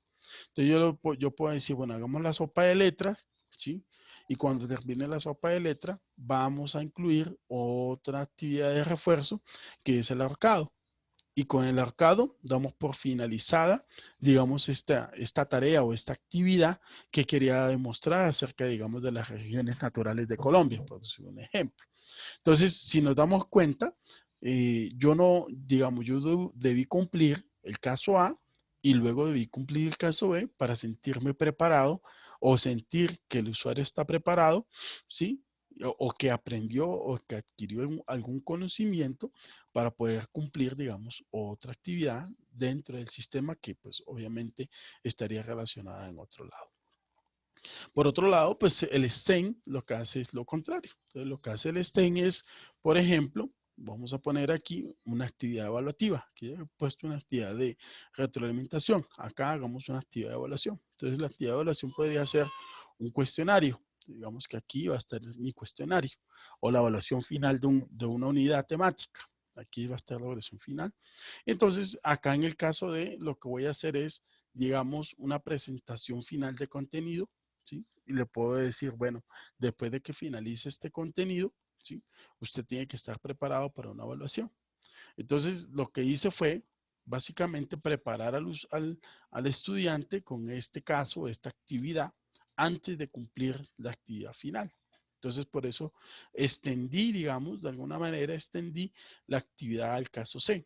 Entonces yo puedo decir, bueno, hagamos la sopa de letras, ¿sí? Y cuando termine la sopa de letras, vamos a incluir otra actividad de refuerzo, que es el ahorcado. Y con el ahorcado damos por finalizada, digamos, esta tarea o esta actividad que quería demostrar acerca, digamos, de las regiones naturales de Colombia, por decir un ejemplo. Entonces, si nos damos cuenta, yo no, digamos, yo debí cumplir el caso A y luego debí cumplir el caso B para sentirme preparado o sentir que el usuario está preparado, ¿sí? O que aprendió o que adquirió algún conocimiento para poder cumplir, digamos, otra actividad dentro del sistema que pues obviamente estaría relacionada en otro lado. Por otro lado, pues el STEM lo que hace es lo contrario. Entonces, lo que hace el STEM es, por ejemplo, vamos a poner aquí una actividad evaluativa. Aquí he puesto una actividad de retroalimentación. Acá hagamos una actividad de evaluación. Entonces la actividad de evaluación podría ser un cuestionario. Digamos que aquí va a estar mi cuestionario o la evaluación final de una unidad temática. Aquí va a estar la evaluación final. Entonces, acá en el caso de lo que voy a hacer es, digamos, una presentación final de contenido, ¿sí? Y le puedo decir, bueno, después de que finalice este contenido, ¿sí? Usted tiene que estar preparado para una evaluación. Entonces, lo que hice fue básicamente preparar al estudiante con este caso, esta actividad, antes de cumplir la actividad final. Entonces, por eso extendí, digamos, de alguna manera extendí la actividad al caso C,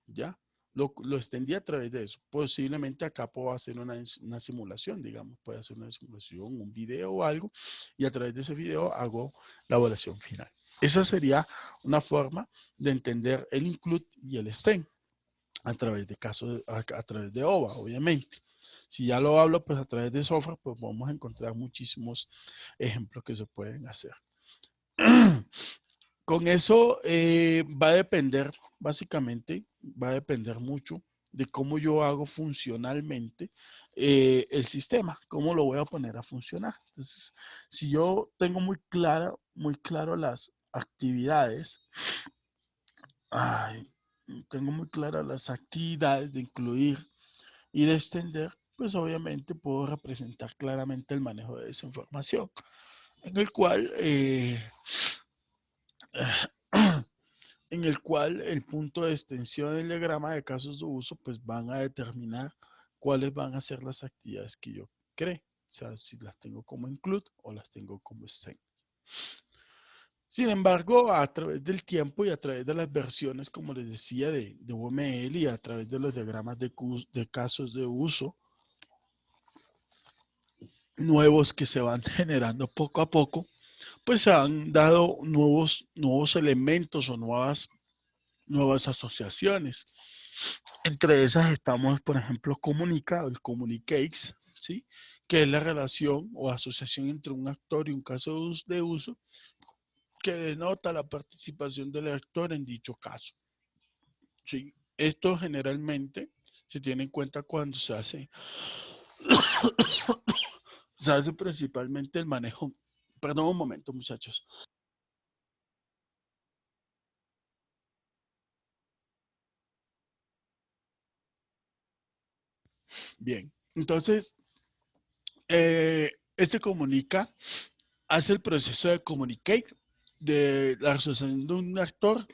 ¿ya? Lo extendí a través de eso. Posiblemente acá puedo hacer una simulación, digamos, puedo hacer una simulación, un video o algo, y a través de ese video hago la evaluación final. Esa sería una forma de entender el include y el extend a través de casos, a través de OVA, obviamente. Si ya lo hablo, pues a través de software, pues vamos a encontrar muchísimos ejemplos que se pueden hacer. Con eso va a depender, básicamente, va a depender mucho de cómo yo hago funcionalmente el sistema, cómo lo voy a poner a funcionar. Entonces, si yo tengo muy claro las actividades, ay, tengo muy claras las actividades de incluir y de extender, pues obviamente puedo representar claramente el manejo de esa información, en el cual en el cual el punto de extensión del diagrama de casos de uso pues van a determinar cuáles van a ser las actividades que yo cree. O sea, si las tengo como include o las tengo como extend. Sin embargo, a través del tiempo y a través de las versiones, como les decía, de UML y a través de los diagramas de casos de uso nuevos que se van generando poco a poco, pues se han dado nuevos elementos o nuevas asociaciones. Entre esas estamos, por ejemplo, el communicates, ¿sí? Que es la relación o asociación entre un actor y un caso de uso que denota la participación del actor en dicho caso. ¿Sí? Esto generalmente se tiene en cuenta cuando se hace principalmente el manejo. Perdón un momento, muchachos. Bien, entonces, este comunica, hace el proceso de communicate, de la asociación de un actor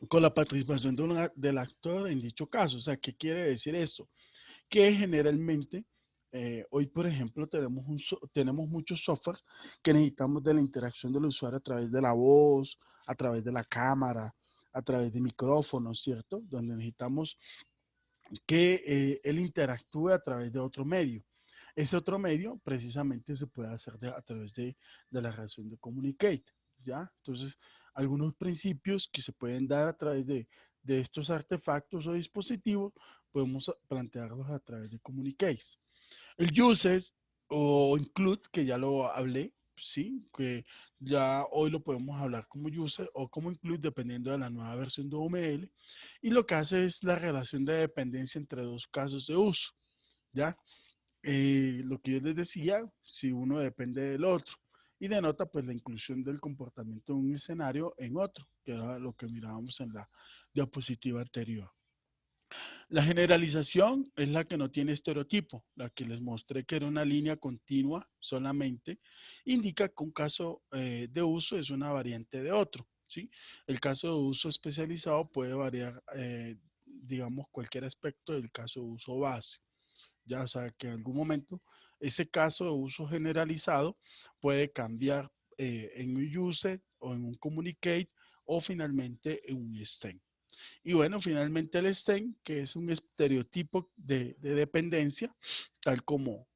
con la participación del actor en dicho caso. O sea, ¿qué quiere decir esto? Que generalmente, hoy por ejemplo, tenemos muchos software que necesitamos de la interacción del usuario a través de la voz, a través de la cámara, a través de micrófonos, ¿cierto? Donde necesitamos que él interactúe a través de otro medio. Ese otro medio precisamente se puede hacer a través de la relación de communicate, ¿ya? Entonces, algunos principios que se pueden dar a través de estos artefactos o dispositivos, podemos plantearlos a través de communicates. El uses o include, que ya lo hablé, sí, que ya hoy lo podemos hablar como user o como include dependiendo de la nueva versión de UML. Y lo que hace es la relación de dependencia entre dos casos de uso, ¿ya? Lo que yo les decía, si uno depende del otro. Y denota pues la inclusión del comportamiento de un escenario en otro, que era lo que mirábamos en la diapositiva anterior. La generalización es la que no tiene estereotipo, la que les mostré que era una línea continua solamente, indica que un caso de uso es una variante de otro, ¿sí? El caso de uso especializado puede variar, digamos, cualquier aspecto del caso de uso base, ya, o sea, que en algún momento ese caso de uso generalizado puede cambiar en un use o en un communicate o finalmente en un extend. Y bueno, finalmente el STEM, que es un estereotipo de dependencia, tal como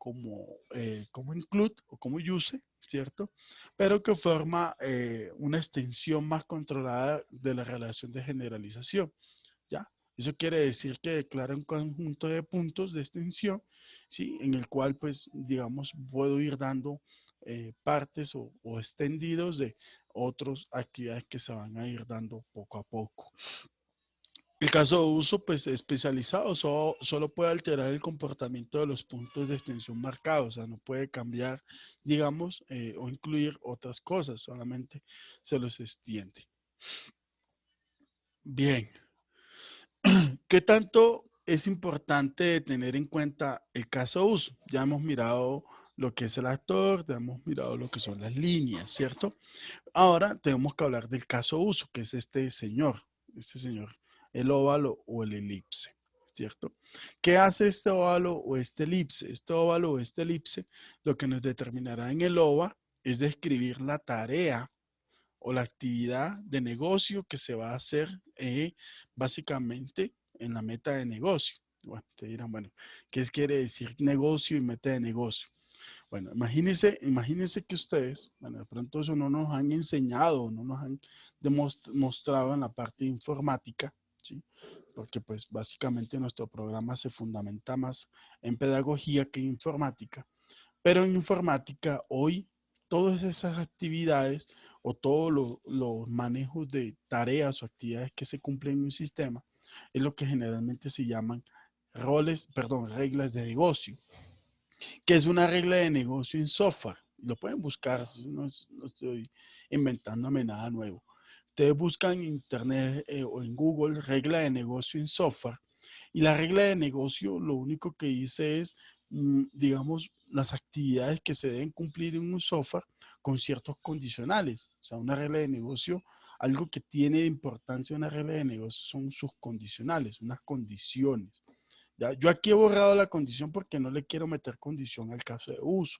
include o como use, ¿cierto? Pero que forma una extensión más controlada de la relación de generalización, ¿ya? Eso quiere decir que declara un conjunto de puntos de extensión, ¿sí? En el cual, pues, digamos, puedo ir dando partes o extendidos otras actividades que se van a ir dando poco a poco. El caso de uso pues especializado solo puede alterar el comportamiento de los puntos de extensión marcados, o sea, no puede cambiar, digamos, o incluir otras cosas, solamente se los extiende. Bien, ¿qué tanto es importante tener en cuenta el caso de uso? Ya hemos mirado lo que es el actor, ya hemos mirado lo que son las líneas, ¿cierto? Ahora tenemos que hablar del caso de uso, que es este señor, el óvalo o el elipse, ¿cierto? ¿Qué hace este óvalo o este elipse? Este óvalo o este elipse lo que nos determinará en el OVA es describir la tarea o la actividad de negocio que se va a hacer básicamente en la meta de negocio. Bueno, te dirán, bueno, ¿qué quiere decir negocio y meta de negocio? Bueno, imagínense que ustedes, bueno, de pronto eso no nos han enseñado, no nos han demostrado en la parte de informática, ¿sí? Porque pues básicamente nuestro programa se fundamenta más en pedagogía que en informática. Pero en informática hoy todas esas actividades o todos los manejos de tareas o actividades que se cumplen en un sistema es lo que generalmente se llaman reglas de negocio, que es una regla de negocio en software. Lo pueden buscar, no estoy inventándome nada nuevo. Ustedes buscan en internet o en Google regla de negocio en software y la regla de negocio lo único que dice es, digamos, las actividades que se deben cumplir en un software con ciertos condicionales. O sea, una regla de negocio, algo que tiene de importancia una regla de negocio son sus condicionales, unas condiciones. ¿Ya? Yo aquí he borrado la condición porque no le quiero meter condición al caso de uso,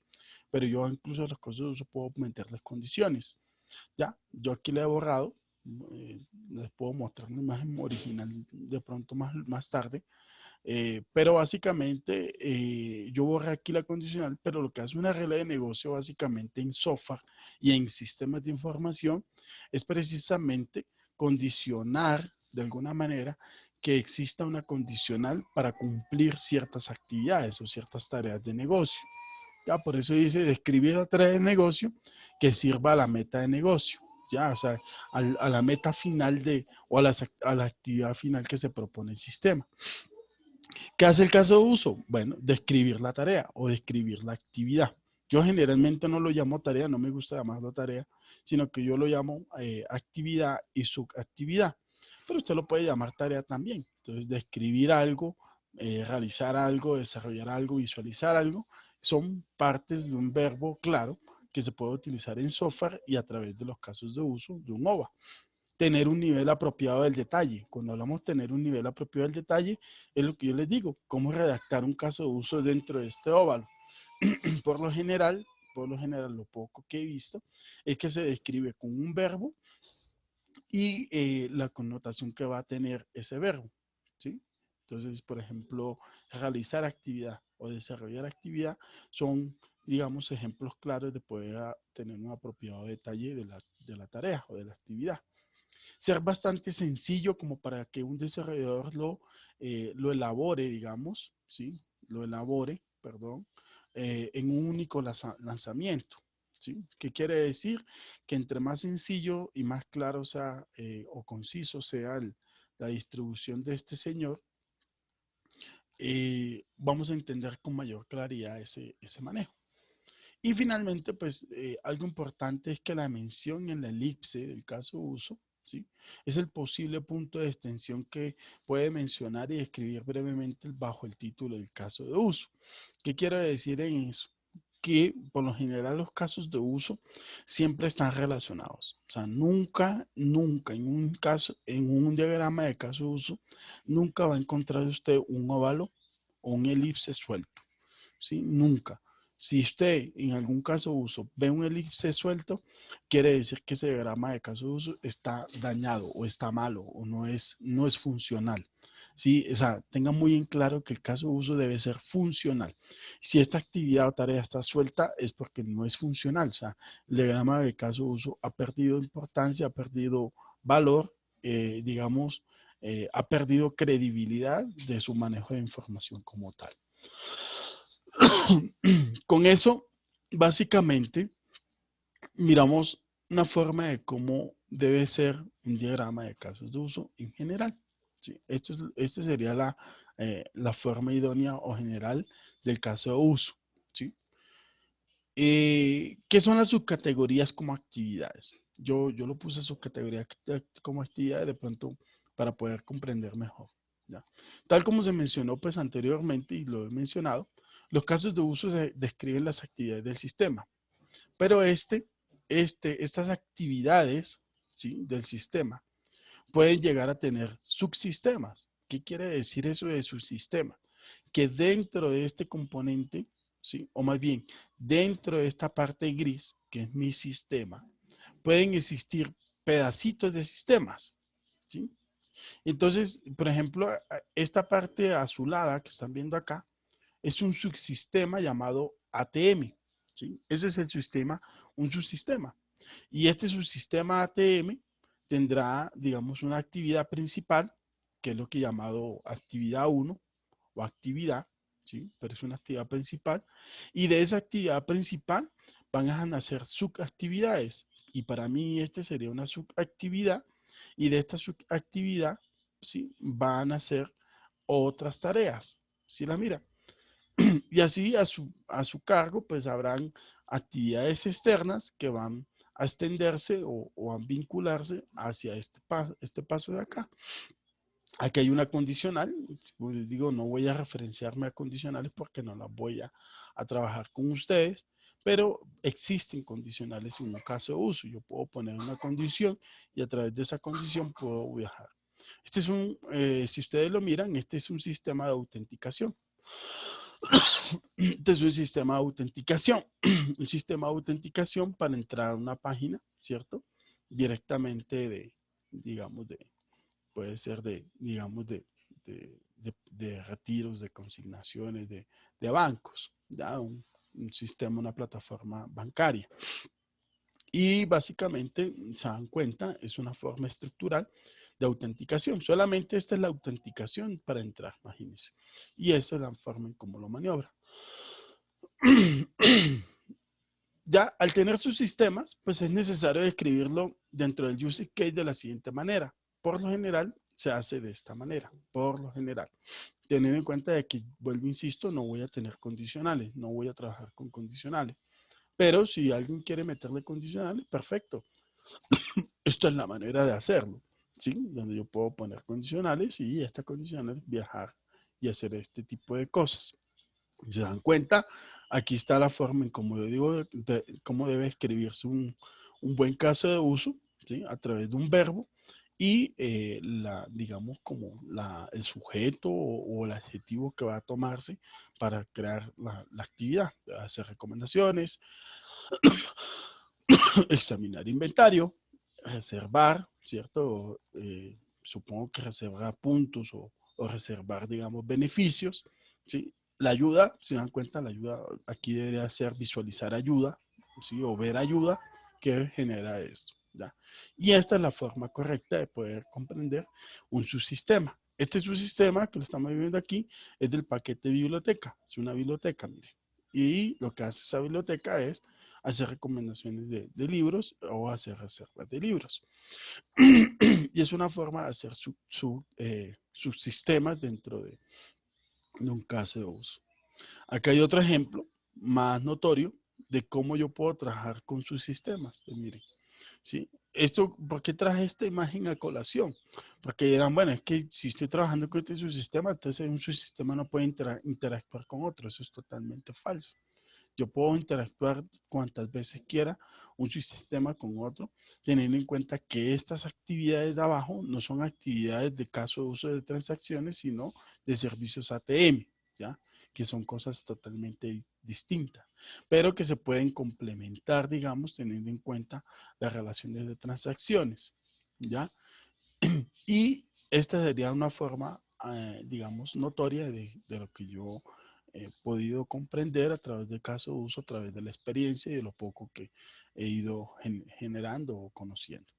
pero yo incluso a los casos de uso puedo meterles condiciones. ¿Ya? Yo aquí le he borrado, les puedo mostrar una imagen original de pronto más tarde, pero básicamente yo borré aquí la condicional, pero lo que hace una regla de negocio básicamente en software y en sistemas de información es precisamente condicionar de alguna manera que exista una condicional para cumplir ciertas actividades o ciertas tareas de negocio. Ya, por eso dice describir la tarea de negocio que sirva a la meta de negocio. Ya, o sea, a la meta final o a la actividad final que se propone el sistema. ¿Qué hace el caso de uso? Bueno, describir la tarea o describir la actividad. Yo generalmente no lo llamo tarea, no me gusta llamarlo tarea, sino que yo lo llamo actividad y subactividad. Pero usted lo puede llamar tarea también. Entonces, describir algo, realizar algo, desarrollar algo, visualizar algo, son partes de un verbo claro que se puede utilizar en software y a través de los casos de uso de un OVA. Tener un nivel apropiado del detalle. Cuando hablamos de tener un nivel apropiado del detalle, es lo que yo les digo, cómo redactar un caso de uso dentro de este óvalo. por lo general, lo poco que he visto, es que se describe con un verbo y la connotación que va a tener ese verbo, ¿sí? Entonces, por ejemplo, realizar actividad o desarrollar actividad son, digamos, ejemplos claros de poder tener un apropiado detalle de la tarea o de la actividad. Ser bastante sencillo como para que un desarrollador lo elabore, digamos, ¿sí? Lo elabore, perdón, en un único lanzamiento. ¿Sí? ¿Qué quiere decir? Que entre más sencillo y más claro sea o conciso sea la distribución de este señor, vamos a entender con mayor claridad ese manejo. Y finalmente, pues algo importante es que la mención en la elipse del caso de uso, ¿sí? Es el posible punto de extensión que puede mencionar y describir brevemente bajo el título del caso de uso. ¿Qué quiero decir en eso? Que por lo general los casos de uso siempre están relacionados. O sea, nunca en un diagrama de caso de uso, nunca va a encontrar usted un óvalo o un elipse suelto. ¿Sí? Nunca. Si usted en algún caso de uso ve un elipse suelto, quiere decir que ese diagrama de caso de uso está dañado o está malo o no es funcional. ¿Sí? O sea, tenga muy en claro que el caso de uso debe ser funcional. Si esta actividad o tarea está suelta es porque no es funcional. O sea, el diagrama de caso de uso ha perdido importancia, ha perdido valor, digamos, ha perdido credibilidad de su manejo de información como tal. Con eso, básicamente, miramos una forma de cómo debe ser un diagrama de casos de uso en general. ¿Sí? Esto sería la forma idónea o general del caso de uso. ¿Sí? ¿Qué son las subcategorías como actividades? Yo lo puse subcategorías como actividades de pronto para poder comprender mejor. ¿Ya? Tal como se mencionó pues anteriormente y lo he mencionado, los casos de uso se describen las actividades del sistema, pero estas actividades, ¿sí?, del sistema pueden llegar a tener subsistemas. ¿Qué quiere decir eso de subsistema? Que dentro de este componente, ¿sí?, o más bien dentro de esta parte gris, que es mi sistema, pueden existir pedacitos de sistemas. ¿Sí? Entonces, por ejemplo, esta parte azulada que están viendo acá es un subsistema llamado ATM. ¿Sí? Ese es el sistema, un subsistema. Y este subsistema ATM tendrá, digamos, una actividad principal, que es lo que he llamado actividad 1 o actividad, ¿sí? Pero es una actividad principal. Y de esa actividad principal van a nacer subactividades. Y para mí este sería una subactividad. Y de esta subactividad, ¿sí?, van a ser otras tareas. ¿Sí la mira? Y así a su cargo, pues habrán actividades externas que van a extenderse o a vincularse hacia este paso de acá. Aquí hay una condicional, pues digo, no voy a referenciarme a condicionales porque no las voy a trabajar con ustedes, pero existen condicionales en un caso de uso. Yo puedo poner una condición y a través de esa condición puedo viajar. Si ustedes lo miran, este es un sistema de autenticación. Este es un sistema de autenticación. Un sistema de autenticación para entrar a una página, ¿cierto? Directamente digamos, puede ser digamos, de retiros, de consignaciones, de bancos, ¿ya? Un sistema, una plataforma bancaria. Y básicamente, se dan cuenta, es una forma estructural de autenticación. Solamente esta es la autenticación para entrar, imagínense. Y esa es la forma en cómo lo maniobra. Ya al tener sus sistemas, pues es necesario describirlo dentro del use case de la siguiente manera. Por lo general, se hace de esta manera, por lo general. Teniendo en cuenta de que, vuelvo, insisto, no voy a tener condicionales, no voy a trabajar con condicionales. Pero si alguien quiere meterle condicionales, perfecto. Esto es la manera de hacerlo, ¿sí? Donde yo puedo poner condicionales y estas condicionales viajar y hacer este tipo de cosas. Si se dan cuenta, aquí está la forma en cómo yo digo cómo debe escribirse un buen caso de uso, ¿sí?, a través de un verbo y digamos, como el sujeto o el adjetivo que va a tomarse para crear la actividad, hacer recomendaciones, examinar inventario, reservar, ¿cierto? Supongo que reservar puntos o reservar, digamos, beneficios, ¿sí? La ayuda, si dan cuenta, la ayuda aquí debería ser visualizar ayuda, ¿sí?, o ver ayuda que genera esto, ¿ya? Y esta es la forma correcta de poder comprender un subsistema. Este subsistema que lo estamos viendo aquí es del paquete biblioteca, es una biblioteca, mire. Y lo que hace esa biblioteca es hacer recomendaciones de libros o hacer reservas de libros. Y es una forma de hacer sus sistemas dentro de un caso de uso. Acá hay otro ejemplo más notorio de cómo yo puedo trabajar con sus sistemas. Entonces, miren, ¿sí? ¿Por qué traje esta imagen a colación? Porque dirán, bueno, es que si estoy trabajando con este subsistema, entonces un subsistema no puede interactuar con otro. Eso es totalmente falso. Yo puedo interactuar cuantas veces quiera un sistema con otro, teniendo en cuenta que estas actividades de abajo no son actividades de caso de uso de transacciones, sino de servicios ATM, ¿ya? Que son cosas totalmente distintas, pero que se pueden complementar, digamos, teniendo en cuenta las relaciones de transacciones, ¿ya? Y esta sería una forma, digamos, notoria de lo que yo he podido comprender a través del caso de uso, a través de la experiencia y de lo poco que he ido generando o conociendo.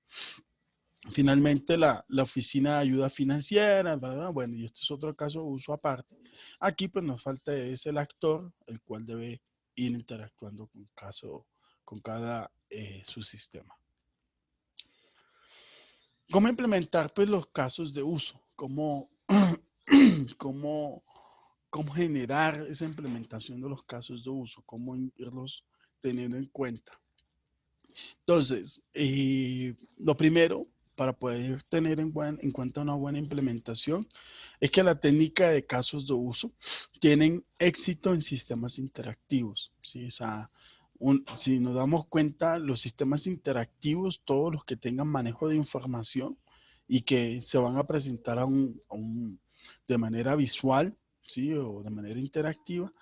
Finalmente, la oficina de ayuda financiera, ¿verdad? Bueno, y esto es otro caso de uso aparte. Aquí pues nos falta es el actor, el cual debe ir interactuando con cada subsistema. ¿Cómo implementar pues los casos de uso? ¿Cómo, cómo generar esa implementación de los casos de uso? ¿Cómo irlos teniendo en cuenta? Entonces, lo primero para poder tener en cuenta una buena implementación es que la técnica de casos de uso tienen éxito en sistemas interactivos. ¿Sí? O sea, si nos damos cuenta, los sistemas interactivos, todos los que tengan manejo de información y que se van a presentar de manera visual, ¿sí? O de manera interactiva,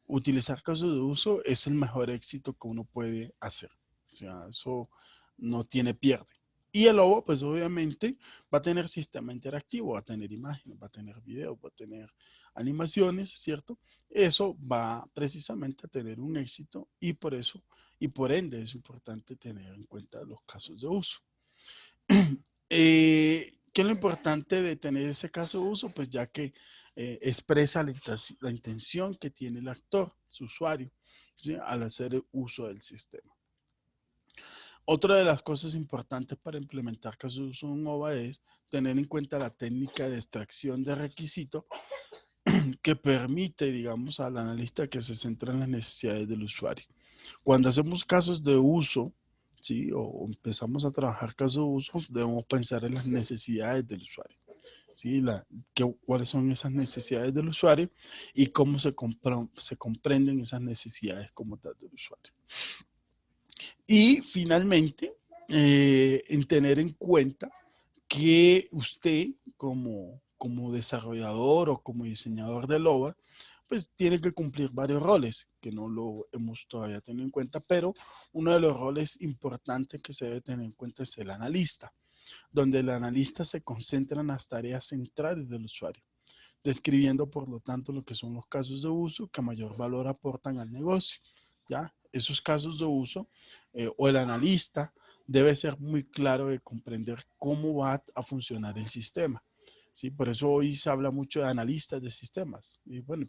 utilizar casos de uso es el mejor éxito que uno puede hacer. O sea, eso no tiene pierde. Y el lobo, pues obviamente va a tener sistema interactivo, va a tener imágenes, va a tener videos, va a tener animaciones, ¿cierto? Eso va precisamente a tener un éxito y por eso, y por ende es importante tener en cuenta los casos de uso. ¿Qué es lo importante de tener ese caso de uso? Pues ya que expresa la intención que tiene el actor, su usuario, ¿sí? Al hacer uso del sistema. Otra de las cosas importantes para implementar casos de uso en OVA es tener en cuenta la técnica de extracción de requisito que permite, digamos, al analista que se centre en las necesidades del usuario. Cuando hacemos casos de uso, ¿sí? O empezamos a trabajar casos de uso, debemos pensar en las necesidades del usuario. ¿Sí? Cuáles son esas necesidades del usuario y cómo se comprenden esas necesidades como tal del usuario. Y finalmente, en tener en cuenta que usted como desarrollador o como diseñador de LOA, pues tiene que cumplir varios roles que no lo hemos todavía tenido en cuenta, pero uno de los roles importantes que se debe tener en cuenta es el analista, donde el analista se concentra en las tareas centrales del usuario, describiendo por lo tanto lo que son los casos de uso que mayor valor aportan al negocio. ¿Ya? Esos casos de uso o el analista debe ser muy claro de comprender cómo va a funcionar el sistema. ¿Sí? Por eso hoy se habla mucho de analistas de sistemas. Y bueno,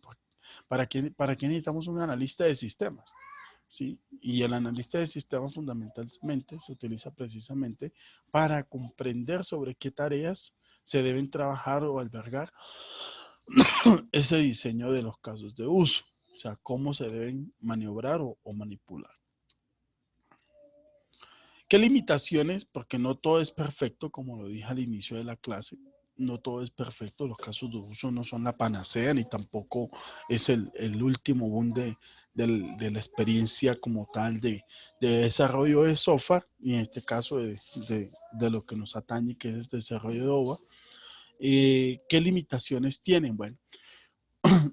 ¿para qué necesitamos un analista de sistemas? ¿Sí? Y el analista de sistemas fundamentalmente se utiliza precisamente para comprender sobre qué tareas se deben trabajar o albergar ese diseño de los casos de uso, o sea, cómo se deben maniobrar o manipular. ¿Qué limitaciones? Porque no todo es perfecto, como lo dije al inicio de la clase, no todo es perfecto, los casos de uso no son la panacea, ni tampoco es el último boom de la experiencia como tal de desarrollo de software, y en este caso de lo que nos atañe, que es el desarrollo de OVA. ¿Qué limitaciones tienen? Bueno,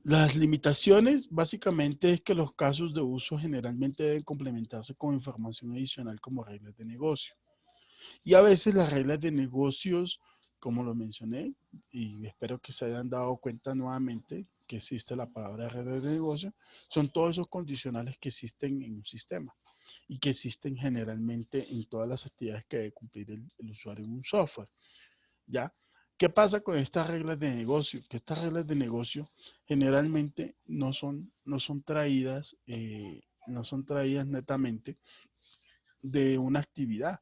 las limitaciones básicamente es que los casos de uso generalmente deben complementarse con información adicional como reglas de negocio. Y a veces las reglas de negocios, como lo mencioné, y espero que se hayan dado cuenta nuevamente que existe la palabra reglas de negocio, son todos esos condicionales que existen en un sistema y que existen generalmente en todas las actividades que debe cumplir el usuario en un software. ¿Ya? ¿Qué pasa con estas reglas de negocio? Que estas reglas de negocio generalmente no son traídas, no son traídas netamente de una actividad,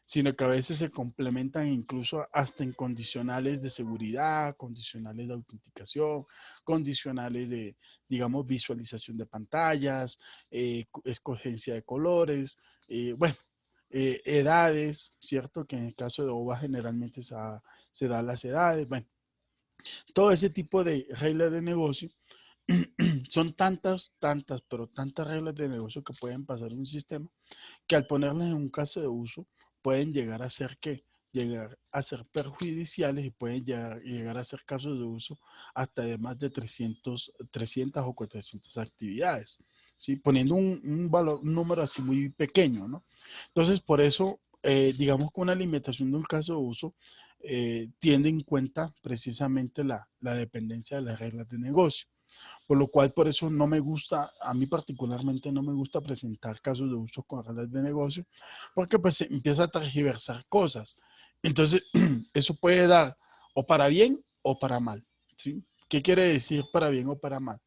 sino que a veces se complementan incluso hasta en condicionales de seguridad, condicionales de autenticación, condicionales de, digamos, visualización de pantallas, escogencia de colores, bueno, edades, ¿cierto? Que en el caso de OVA generalmente se da las edades, bueno, todo ese tipo de reglas de negocio son pero tantas reglas de negocio que pueden pasar en un sistema que al ponerlas en un caso de uso pueden llegar a ser llegar a ser perjudiciales y pueden llegar a ser casos de uso hasta de más de 300 o 400 actividades, ¿sí? Poniendo un número así muy pequeño, ¿no? Entonces, por eso, digamos que una limitación de un caso de uso tiene en cuenta precisamente la dependencia de las reglas de negocio. Por lo cual, por eso no me gusta, a mí particularmente no me gusta presentar casos de uso con reglas de negocio, porque pues se empieza a tergiversar cosas. Entonces, eso puede dar o para bien o para mal, ¿sí? ¿Qué quiere decir para bien o para mal?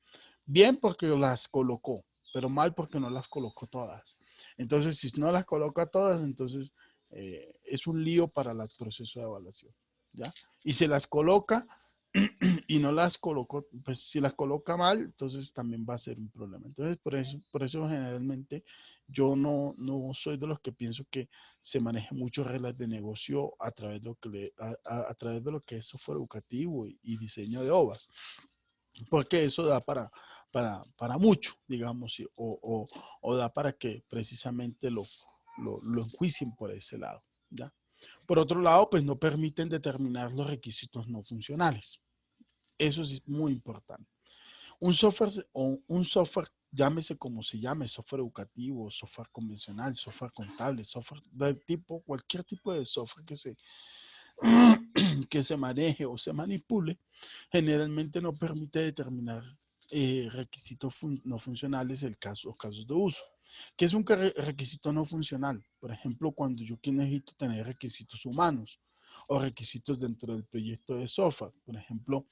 Bien porque las colocó, pero mal porque no las colocó todas. Entonces, si no las coloca todas, entonces es un lío para el proceso de evaluación, ¿ya? Y se las coloca y no las colocó, pues si las coloca mal, entonces también va a ser un problema. Entonces, por eso generalmente yo no soy de los que pienso que se maneje mucho reglas de negocio a través de lo que, a través de lo que es software educativo y diseño de OVAs, porque eso da para mucho, digamos, o da para que precisamente lo enjuicien por ese lado, ¿ya? Por otro lado, pues no permiten determinar los requisitos no funcionales. Eso sí es muy importante. Un software, llámese como se llame, software educativo, software convencional, software contable, software del tipo, cualquier tipo de software que se maneje o se manipule, generalmente no permite determinar requisitos no funcionales en casos de uso. ¿Qué es un requisito no funcional? Por ejemplo, cuando yo necesito tener requisitos humanos o requisitos dentro del proyecto de software, por ejemplo,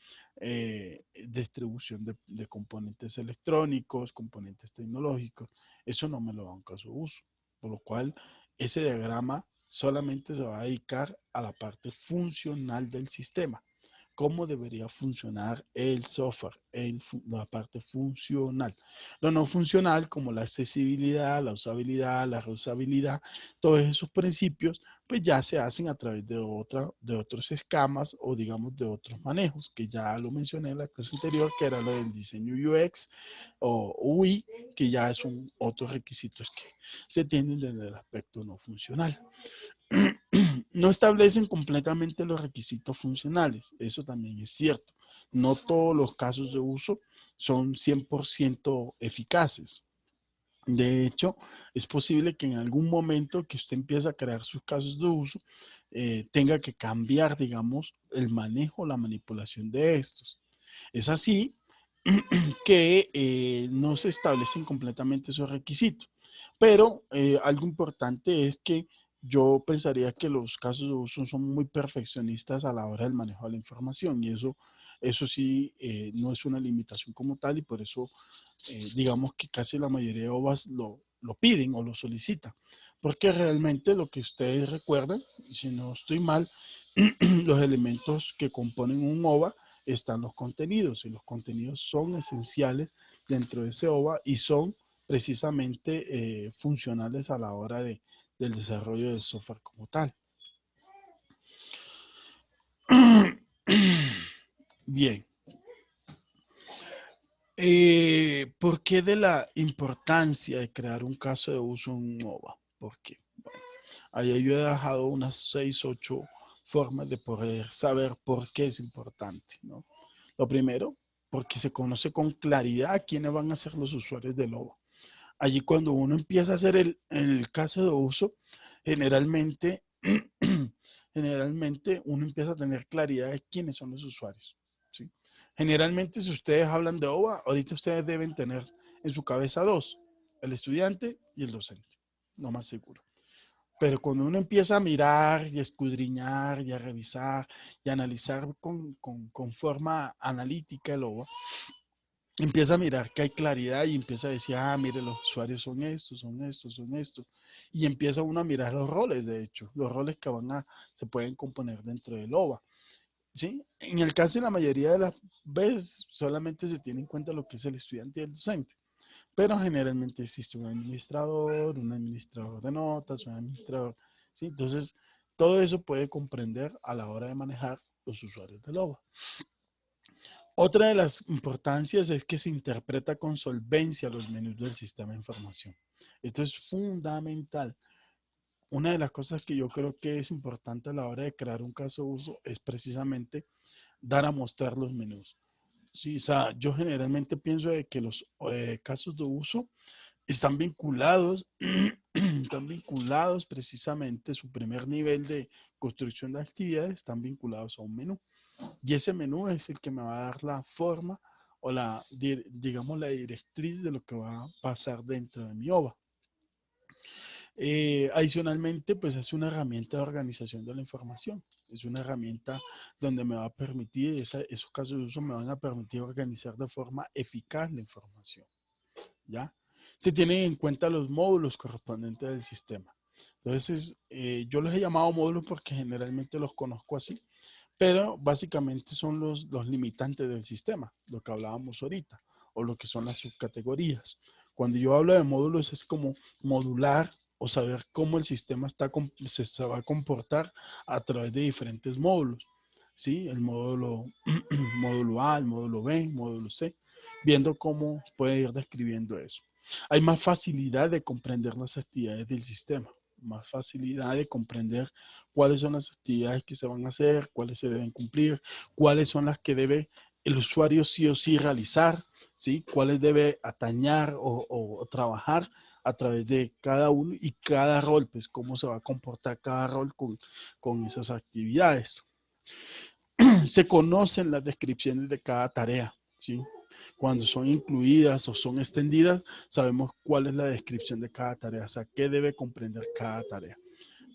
distribución de componentes electrónicos, componentes tecnológicos, eso no me lo da un caso de uso, por lo cual ese diagrama solamente se va a dedicar a la parte funcional del sistema. Cómo debería funcionar el software, la parte funcional. Lo no funcional, como la accesibilidad, la usabilidad, la reusabilidad, todos esos principios, pues ya se hacen a través de otros escamas o digamos de otros manejos, que ya lo mencioné en la clase anterior, que era lo del diseño UX o UI, que ya son otros requisitos que se tienen desde el aspecto no funcional. No establecen completamente los requisitos funcionales, eso también es cierto. No todos los casos de uso son 100% eficaces. De hecho, es posible que en algún momento que usted empiece a crear sus casos de uso, tenga que cambiar, digamos, el manejo, la manipulación de estos. Es así que no se establecen completamente esos requisitos. Pero algo importante es que yo pensaría que los casos de uso son muy perfeccionistas a la hora del manejo de la información y eso sí no es una limitación como tal y por eso digamos que casi la mayoría de OVAs lo piden o lo solicitan. Porque realmente lo que ustedes recuerdan, si no estoy mal, los elementos que componen un OVA están los contenidos y los contenidos son esenciales dentro de ese OVA y son precisamente funcionales a la hora del desarrollo del software como tal. Bien. ¿Por qué de la importancia de crear un caso de uso en un OVA? ¿Por qué? Bueno, ahí yo he dejado unas 6, 8 formas de poder saber por qué es importante, ¿no? Lo primero, porque se conoce con claridad quiénes van a ser los usuarios del OVA. Allí cuando uno empieza a hacer el caso de uso, generalmente, generalmente uno empieza a tener claridad de quiénes son los usuarios. ¿Sí? Generalmente si ustedes hablan de OVA, ahorita ustedes deben tener en su cabeza dos, el estudiante y el docente, no más seguro. Pero cuando uno empieza a mirar y a escudriñar y a revisar y a analizar con forma analítica el OVA, empieza a mirar que hay claridad y empieza a decir, ah, mire, los usuarios son estos, son estos, son estos. Y empieza uno a mirar los roles, de hecho, los roles que se pueden componer dentro del OVA. ¿Sí? En el caso de la mayoría de las veces, solamente se tiene en cuenta lo que es el estudiante y el docente. Pero generalmente existe un administrador de notas, un administrador, ¿sí? Entonces, todo eso puede comprender a la hora de manejar los usuarios del OVA. Otra de las importancias es que se interpreta con solvencia los menús del sistema de información. Esto es fundamental. Una de las cosas que yo creo que es importante a la hora de crear un caso de uso es precisamente dar a mostrar los menús. Sí, o sea, yo generalmente pienso de que los casos de uso están vinculados, están vinculados precisamente, su primer nivel de construcción de actividades están vinculados a un menú. Y ese menú es el que me va a dar la forma o digamos, la directriz de lo que va a pasar dentro de mi OVA. Adicionalmente, pues es una herramienta de organización de la información. Es una herramienta donde me va a permitir, esos casos de uso me van a permitir organizar de forma eficaz la información. ¿Ya? Se tienen en cuenta los módulos correspondientes del sistema. Entonces, yo los he llamado módulos porque generalmente los conozco así, pero básicamente son los limitantes del sistema, lo que hablábamos ahorita, o lo que son las subcategorías. Cuando yo hablo de módulos es como modular o saber cómo el sistema se va a comportar a través de diferentes módulos. ¿Sí? El módulo, módulo A, el módulo B, módulo C, viendo cómo puede ir describiendo eso. Hay más facilidad de comprender las actividades del sistema, más facilidad de comprender cuáles son las actividades que se van a hacer, cuáles se deben cumplir, cuáles son las que debe el usuario sí o sí realizar, ¿sí? Cuáles debe atañar o trabajar a través de cada uno y cada rol, pues cómo se va a comportar cada rol con esas actividades. Se conocen las descripciones de cada tarea, ¿sí? Cuando son incluidas o son extendidas, sabemos cuál es la descripción de cada tarea, o sea, qué debe comprender cada tarea,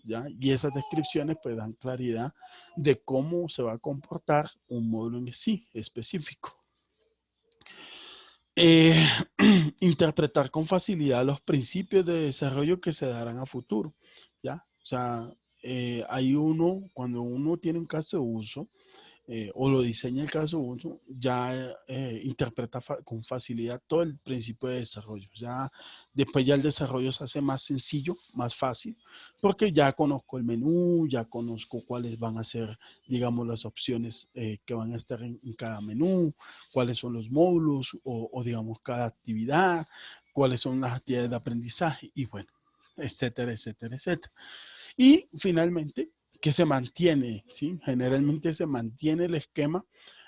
¿ya? Y esas descripciones pues dan claridad de cómo se va a comportar un módulo en sí específico. Eh, interpretar con facilidad los principios de desarrollo que se darán a futuro, ¿ya? O sea, cuando uno tiene un caso de uso, o lo diseña el caso uno, ya interpreta con facilidad todo el principio de desarrollo. Ya después ya el desarrollo se hace más sencillo, más fácil, porque ya conozco el menú, ya conozco cuáles van a ser, digamos, las opciones que van a estar en cada menú, cuáles son los módulos o digamos, cada actividad, cuáles son las actividades de aprendizaje y bueno, etcétera, etcétera, etcétera. Y finalmente, que se mantiene, ¿sí? Generalmente se mantiene el esquema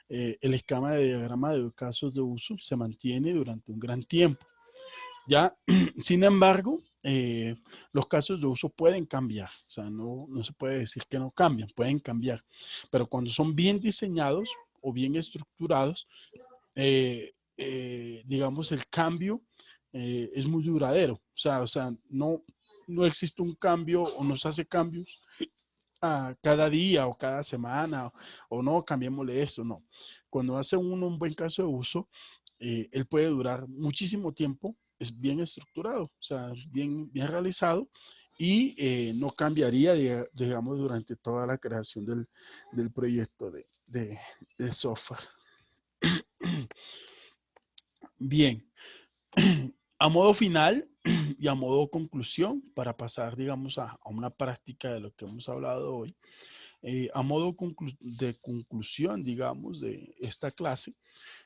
de diagrama de casos de uso se mantiene durante un gran tiempo. Ya, sin embargo, los casos de uso pueden cambiar, o sea, no se puede decir que no cambian, pueden cambiar, pero cuando son bien diseñados o bien estructurados, digamos, el cambio es muy duradero, o sea no existe un cambio o no se hace cambios cada día o cada semana o no, cambiémosle esto, no. Cuando hace uno un buen caso de uso, él puede durar muchísimo tiempo, es bien estructurado, o sea, es bien realizado y no cambiaría, digamos, durante toda la creación del proyecto de software. Bien, a modo final y a modo conclusión, para pasar, digamos, a una práctica de lo que hemos hablado hoy, a modo de conclusión, digamos, de esta clase,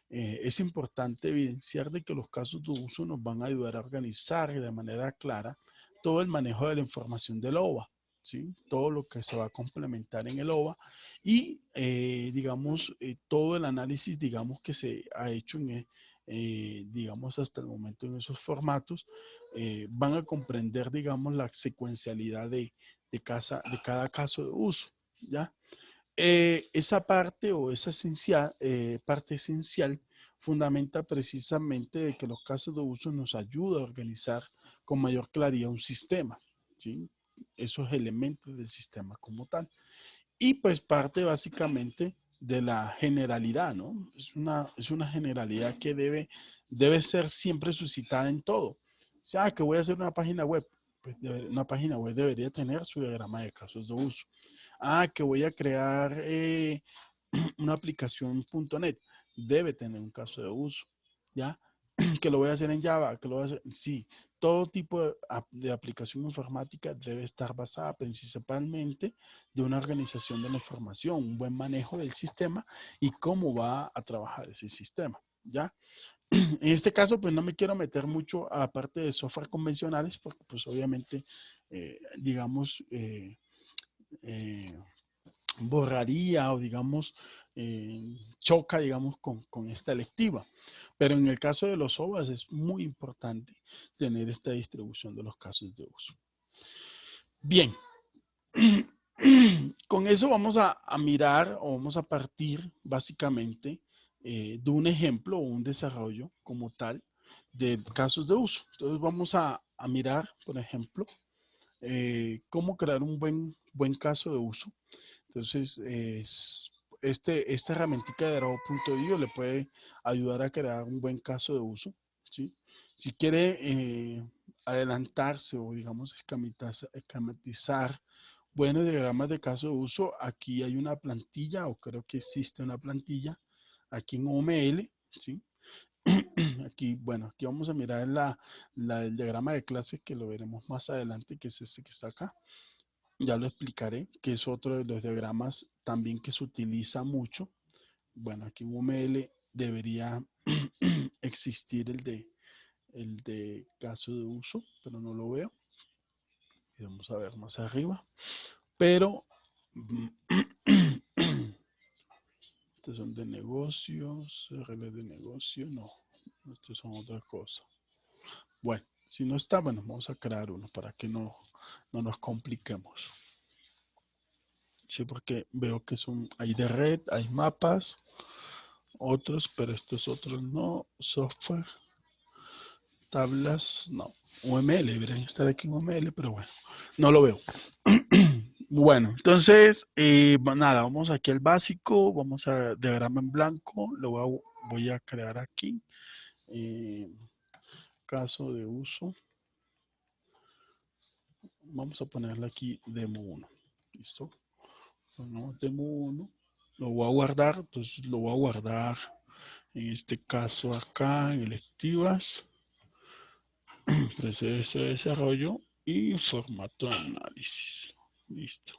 es importante evidenciar de que los casos de uso nos van a ayudar a organizar de manera clara todo el manejo de la información del OVA, ¿sí? Todo lo que se va a complementar en el OVA y, digamos, todo el análisis, digamos, que se ha hecho digamos, hasta el momento en esos formatos, van a comprender, digamos, la secuencialidad de cada caso de uso, ¿ya? Esa parte o esa parte esencial fundamenta precisamente de que los casos de uso nos ayuda a organizar con mayor claridad un sistema, ¿sí? Esos elementos del sistema como tal. Y pues parte básicamente de la generalidad, ¿no? Es una generalidad que debe ser siempre suscitada en todo. O sea, que voy a hacer una página web. Pues una página web debería tener su diagrama de casos de uso. Que voy a crear una aplicación .NET. Debe tener un caso de uso, ¿ya? Que lo voy a hacer en Java, que lo voy a hacer, sí, todo tipo de aplicación informática debe estar basada principalmente de una organización de la información, un buen manejo del sistema y cómo va a trabajar ese sistema, ¿ya? En este caso, pues no me quiero meter mucho a la parte de software convencionales porque pues obviamente, digamos, eh, borraría o digamos choca digamos con esta electiva. Pero en el caso de los OVAs es muy importante tener esta distribución de los casos de uso. Bien, con eso vamos a mirar o vamos a partir básicamente de un ejemplo o un desarrollo como tal de casos de uso. Entonces vamos a mirar, por ejemplo, cómo crear un buen caso de uso. Entonces, esta herramientica de Arrow.io le puede ayudar a crear un buen caso de uso, ¿sí? Si quiere adelantarse o, digamos, esquematizar buenos diagramas de caso de uso, aquí hay una plantilla, o creo que existe una plantilla, aquí en OML, ¿sí? Aquí, bueno, aquí vamos a mirar el diagrama de clase, que lo veremos más adelante, que es este que está acá. Ya lo explicaré, que es otro de los diagramas también que se utiliza mucho. Bueno, aquí en UML debería existir el de caso de uso, pero no lo veo. Y vamos a ver más arriba. Pero estos son de negocios, reglas de negocio, no. Estos son otras cosas. Bueno, si no está, bueno, vamos a crear uno para que no nos compliquemos. Sí, porque veo que son, hay de red, hay mapas, otros, pero estos otros no. Software, tablas, no. UML, deberían estar aquí en UML, pero bueno, no lo veo. Bueno, entonces, nada, vamos aquí al básico, vamos a diagrama en blanco, voy a crear aquí. Caso de uso. Vamos a ponerle aquí demo 1. ¿Listo? Ponemos demo 1. Lo voy a guardar, entonces lo voy a guardar en este caso acá en electivas, proceso de desarrollo y formato de análisis. Listo.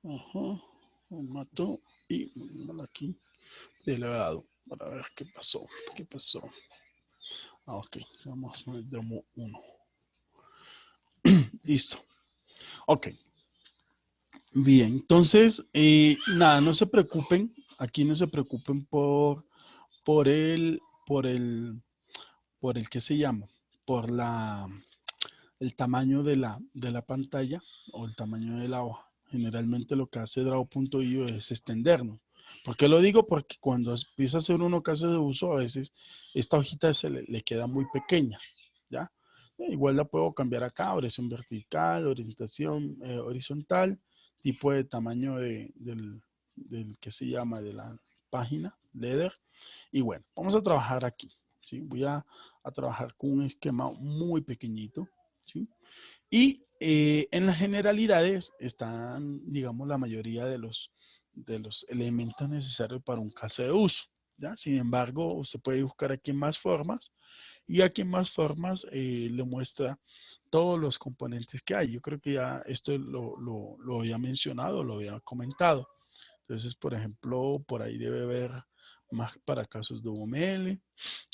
Ajá. Formato y aquí delegado para ver qué pasó. ¿Qué pasó? Ah, ok. Vamos a demo 1. Listo. Ok. Bien, entonces, nada, no se preocupen, aquí no se preocupen por el, por el, por el, ¿qué se llama? Por el tamaño de la pantalla o el tamaño de la hoja. Generalmente lo que hace Draw.io es extendernos. ¿Por qué lo digo? Porque cuando empieza a hacer uno caso de uso, a veces esta hojita le queda muy pequeña, ¿ya? Igual la puedo cambiar acá, orientación vertical, orientación horizontal, tipo de tamaño del que se llama de la página, header. Y bueno, vamos a trabajar aquí, ¿sí? Voy a trabajar con un esquema muy pequeñito, ¿sí? Y en las generalidades están, digamos, la mayoría de los elementos necesarios para un caso de uso, ¿ya? Sin embargo, usted puede buscar aquí en más formas y aquí en más formas le muestra todos los componentes que hay. Yo creo que ya esto lo había mencionado, lo había comentado. Entonces, por ejemplo, por ahí debe haber más para casos de UML.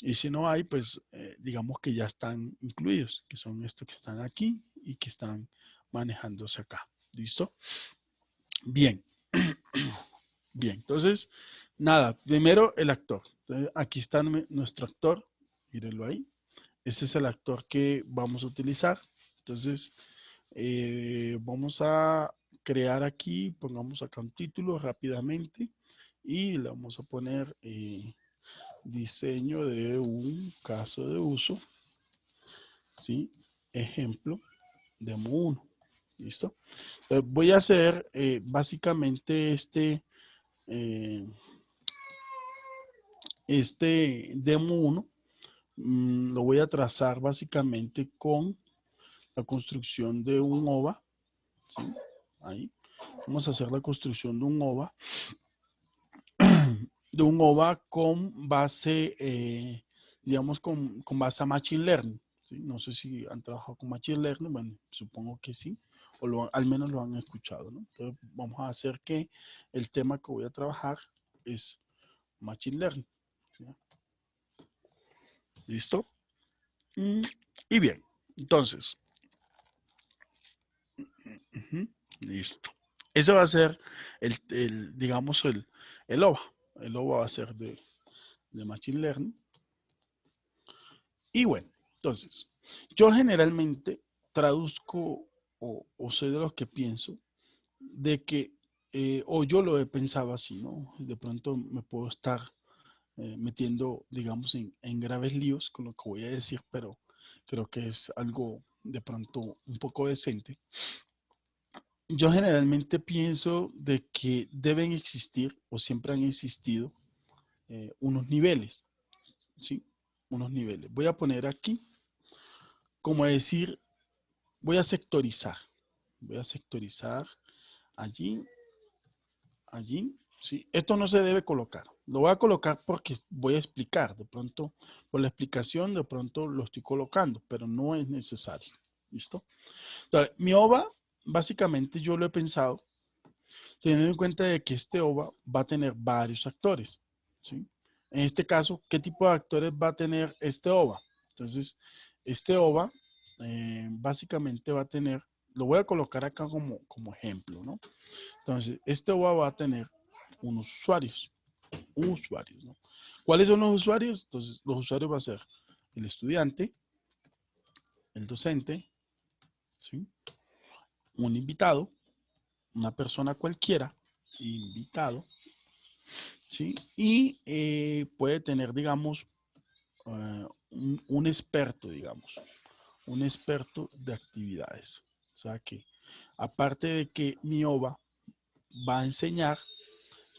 Y si no hay, pues digamos que ya están incluidos, que son estos que están aquí y que están manejándose acá. ¿Listo? Bien. Bien, entonces, nada, primero el actor. Entonces, aquí está nuestro actor, mírenlo ahí. Este es el actor que vamos a utilizar. Entonces, vamos a crear aquí, pongamos acá un título rápidamente y le vamos a poner diseño de un caso de uso, ¿sí? Ejemplo, demo 1. ¿Listo? Voy a hacer básicamente este demo 1. Lo voy a trazar básicamente con la construcción de un OVA, ¿sí? Ahí. Vamos a hacer la construcción de un OVA con base, digamos, con base a Machine Learning, ¿sí? No sé si han trabajado con Machine Learning, bueno, supongo que sí, o al menos lo han escuchado, ¿no? Entonces, vamos a hacer que el tema que voy a trabajar es Machine Learning, ¿sí? ¿Listo? Y bien, entonces, listo. Ese va a ser digamos, el OVA. El OVA va a ser de Machine Learning. Y bueno, entonces, yo generalmente traduzco o soy de los que pienso de que, o yo lo he pensado así, ¿no? De pronto me puedo estar metiendo, digamos, en graves líos con lo que voy a decir, pero creo que es algo de pronto un poco decente. Yo generalmente pienso de que deben existir o siempre han existido unos niveles, ¿sí? Unos niveles. Voy a poner aquí como decir, voy a sectorizar. Voy a sectorizar allí, allí. Sí, esto no se debe colocar. Lo voy a colocar porque voy a explicar. De pronto, por la explicación, de pronto lo estoy colocando, pero no es necesario. ¿Listo? Entonces, mi OVA, básicamente yo lo he pensado teniendo en cuenta de que este OVA va a tener varios actores, ¿sí? En este caso, ¿qué tipo de actores va a tener este OVA? Entonces, este OVA básicamente va a tener, lo voy a colocar acá como ejemplo, ¿no? Entonces, este OVA va a tener unos usuarios, ¿no? ¿Cuáles son los usuarios? Entonces, los usuarios va a ser el estudiante, el docente, ¿sí? Un invitado, una persona cualquiera, invitado, ¿sí? Y puede tener, digamos, un experto, digamos, un experto de actividades. O sea que, aparte de que mi OVA va a enseñar,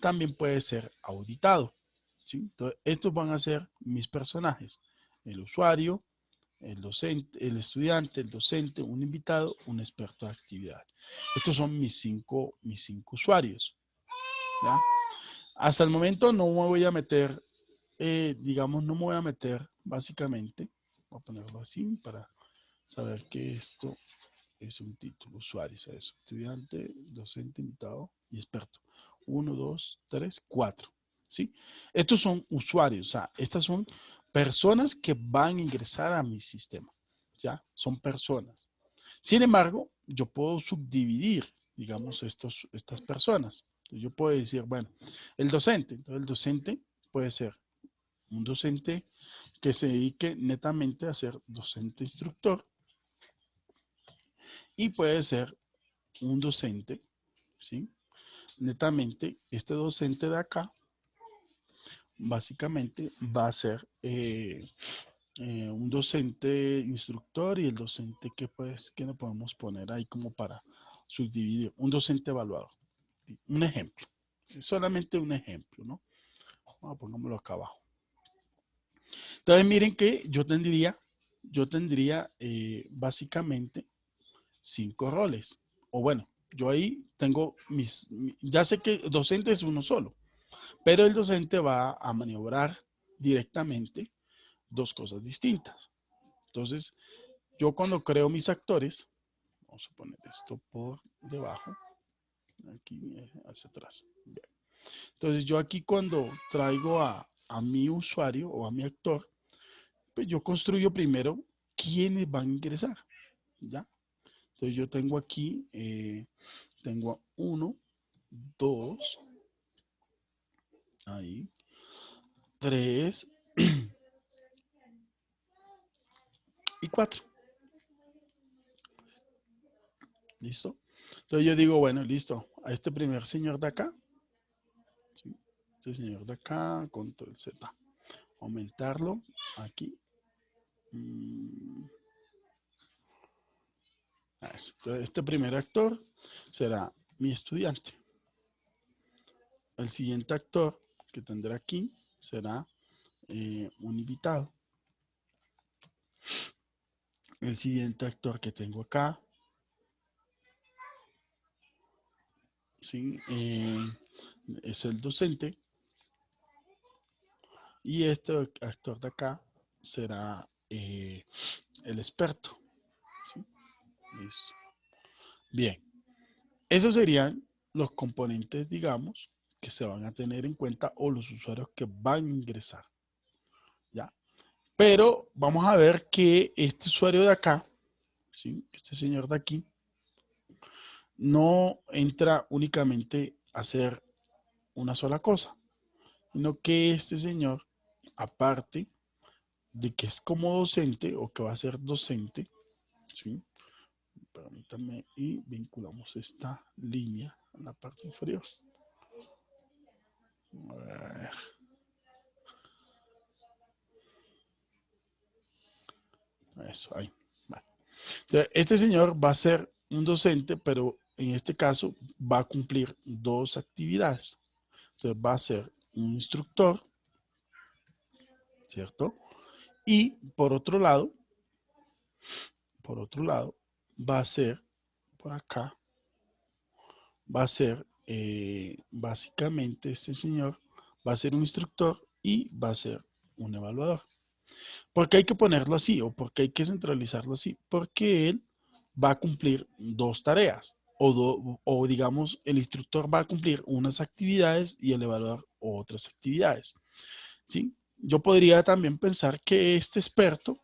también puede ser auditado, ¿sí? Entonces, estos van a ser mis personajes, el usuario, el docente, el estudiante, el docente, un invitado, un experto de actividad. Estos son mis cinco usuarios, ¿ya? Hasta el momento no me voy a meter, digamos, no me voy a meter básicamente, voy a ponerlo así para saber que esto es un título, usuario, o sea, es estudiante, docente, invitado y experto. Uno, dos, tres, cuatro, ¿sí? Estos son usuarios, o sea, estas son personas que van a ingresar a mi sistema, ¿ya? Son personas. Sin embargo, yo puedo subdividir, digamos, estas personas. Entonces, yo puedo decir, bueno, el docente, entonces el docente puede ser un docente que se dedique netamente a ser docente instructor y puede ser un docente, ¿sí? Netamente, este docente de acá, básicamente va a ser un docente instructor y el docente que pues, que le podemos poner ahí como para subdividir, un docente evaluador. Un ejemplo, solamente un ejemplo, ¿no? Vamos a pongámoslo acá abajo. Entonces miren que yo tendría básicamente 5 roles. O bueno, yo ahí tengo ya sé que docente es uno solo, pero el docente va a maniobrar directamente dos cosas distintas. Entonces, yo cuando creo mis actores, vamos a poner esto por debajo, aquí hacia atrás. Bien. Entonces, yo aquí cuando traigo a mi usuario o a mi actor, pues yo construyo primero quiénes van a ingresar, ¿ya? Entonces, yo tengo aquí, tengo 1, 2, ahí, 3 y 4. ¿Listo? Entonces yo digo, bueno, listo. A este primer señor de acá, ¿sí? Este señor de acá, control Z. Aumentarlo aquí. Eso. Entonces, este primer actor será mi estudiante. El siguiente actor que tendré aquí será un invitado. El siguiente actor que tengo acá, ¿sí? Es el docente. Y este actor de acá será el experto. ¿Sí? Listo. Bien, esos serían los componentes, digamos, que se van a tener en cuenta o los usuarios que van a ingresar. ¿Ya? Pero vamos a ver que este usuario de acá, ¿sí? Este señor de aquí, no entra únicamente a hacer una sola cosa, sino que este señor, aparte de que es como docente o que va a ser docente, ¿sí? Permítanme y vinculamos esta línea a la parte inferior. A ver. Eso, ahí. Vale. Entonces, este señor va a ser un docente, pero en este caso va a cumplir dos actividades. Entonces, va a ser un instructor, ¿cierto? Y por otro lado, por otro lado, va a ser, por acá, va a ser, básicamente, este señor va a ser un instructor y va a ser un evaluador. ¿Por qué hay que ponerlo así o por qué hay que centralizarlo así? Porque él va a cumplir dos tareas o digamos el instructor va a cumplir unas actividades y el evaluador otras actividades. ¿Sí? Yo podría también pensar que este experto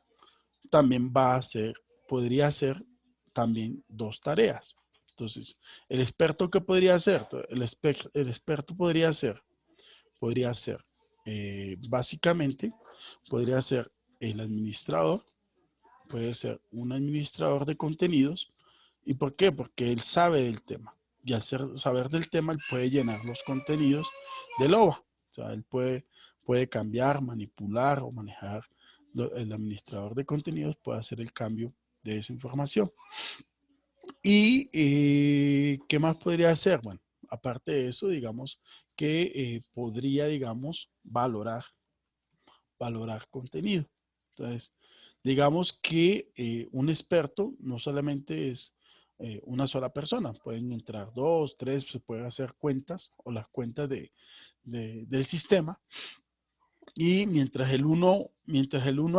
también va a hacer, podría hacer también dos tareas. Entonces, el experto, ¿qué podría hacer? El experto podría ser básicamente, podría ser el administrador, puede ser un administrador de contenidos. ¿Y por qué? Porque él sabe del tema. Y al saber del tema, él puede llenar los contenidos del OVA. O sea, él puede cambiar, manipular o manejar. El administrador de contenidos puede hacer el cambio de esa información. ¿Y qué más podría hacer? Bueno, aparte de eso, digamos que podría, digamos, valorar contenido. Entonces, digamos que un experto no solamente es una sola persona, pueden entrar dos, tres, se pueden hacer cuentas o las cuentas del sistema y mientras el uno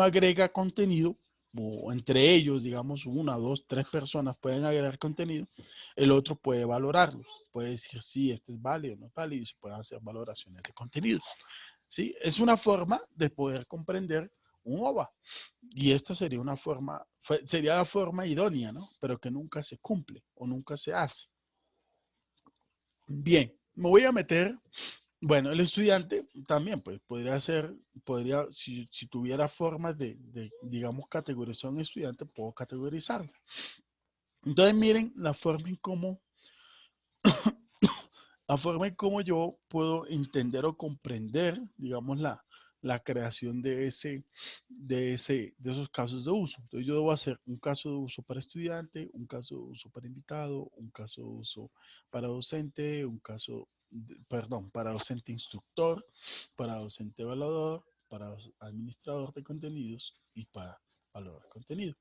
agrega contenido, o entre ellos, digamos, una, dos, tres personas pueden agregar contenido, el otro puede valorarlo, puede decir si este es válido o no es válido y se pueden hacer valoraciones de contenido. ¿Sí? Es una forma de poder comprender un OVA. Y esta sería sería la forma idónea, ¿no? Pero que nunca se cumple o nunca se hace. Bien, me voy a meter. Bueno, el estudiante también, pues, si tuviera formas digamos, categorizar a un estudiante, puedo categorizarlo. Entonces, miren la forma en cómo yo puedo entender o comprender, digamos, la creación de esos casos de uso. Entonces yo debo hacer un caso de uso para estudiante, un caso de uso para invitado, un caso de uso para docente, perdón, para docente instructor, para docente evaluador, para administrador de contenidos y para evaluador de contenido.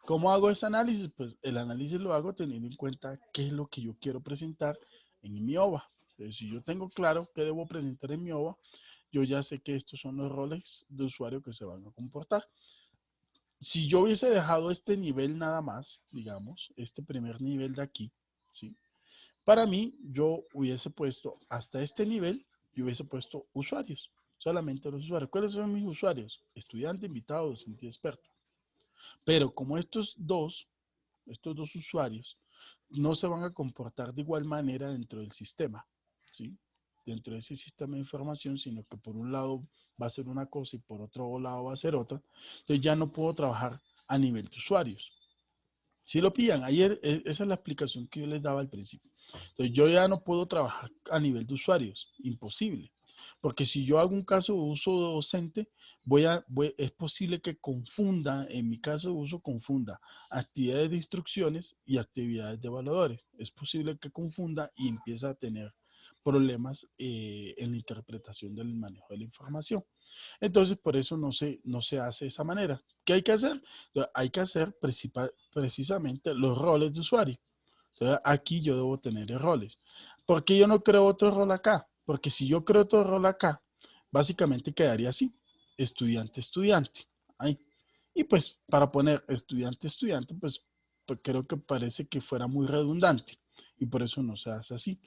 ¿Cómo hago ese análisis? Pues el análisis lo hago teniendo en cuenta qué es lo que yo quiero presentar en mi OVA. Entonces, si yo tengo claro qué debo presentar en mi OVA, yo ya sé que estos son los roles de usuario que se van a comportar. Si yo hubiese dejado este nivel nada más, digamos, este primer nivel de aquí, ¿sí? Para mí, yo hubiese puesto hasta este nivel, yo hubiese puesto usuarios, solamente los usuarios. ¿Cuáles son mis usuarios? Estudiante, invitado, docente y experto. Pero como estos dos usuarios no se van a comportar de igual manera dentro del sistema, ¿sí? Dentro de ese sistema de información, sino que por un lado va a ser una cosa y por otro lado va a ser otra. Entonces ya no puedo trabajar a nivel de usuarios. Si lo pillan, ayer esa es la explicación que yo les daba al principio. Entonces yo ya no puedo trabajar a nivel de usuarios, imposible. Porque si yo hago un caso de uso docente, es posible que confunda, en mi caso de uso, confunda actividades de instrucciones y actividades de evaluadores. Es posible que confunda y empiece a tener problemas en la interpretación del manejo de la información. Entonces, por eso no se hace de esa manera. ¿Qué hay que hacer? Hay que hacer precisamente los roles de usuario. Entonces, aquí yo debo tener roles. ¿Por qué yo no creo otro rol acá? Porque si yo creo otro rol acá, básicamente quedaría así, estudiante, estudiante. Ahí. Y pues para poner estudiante, estudiante, pues creo que parece que fuera muy redundante. Y por eso no se hace así.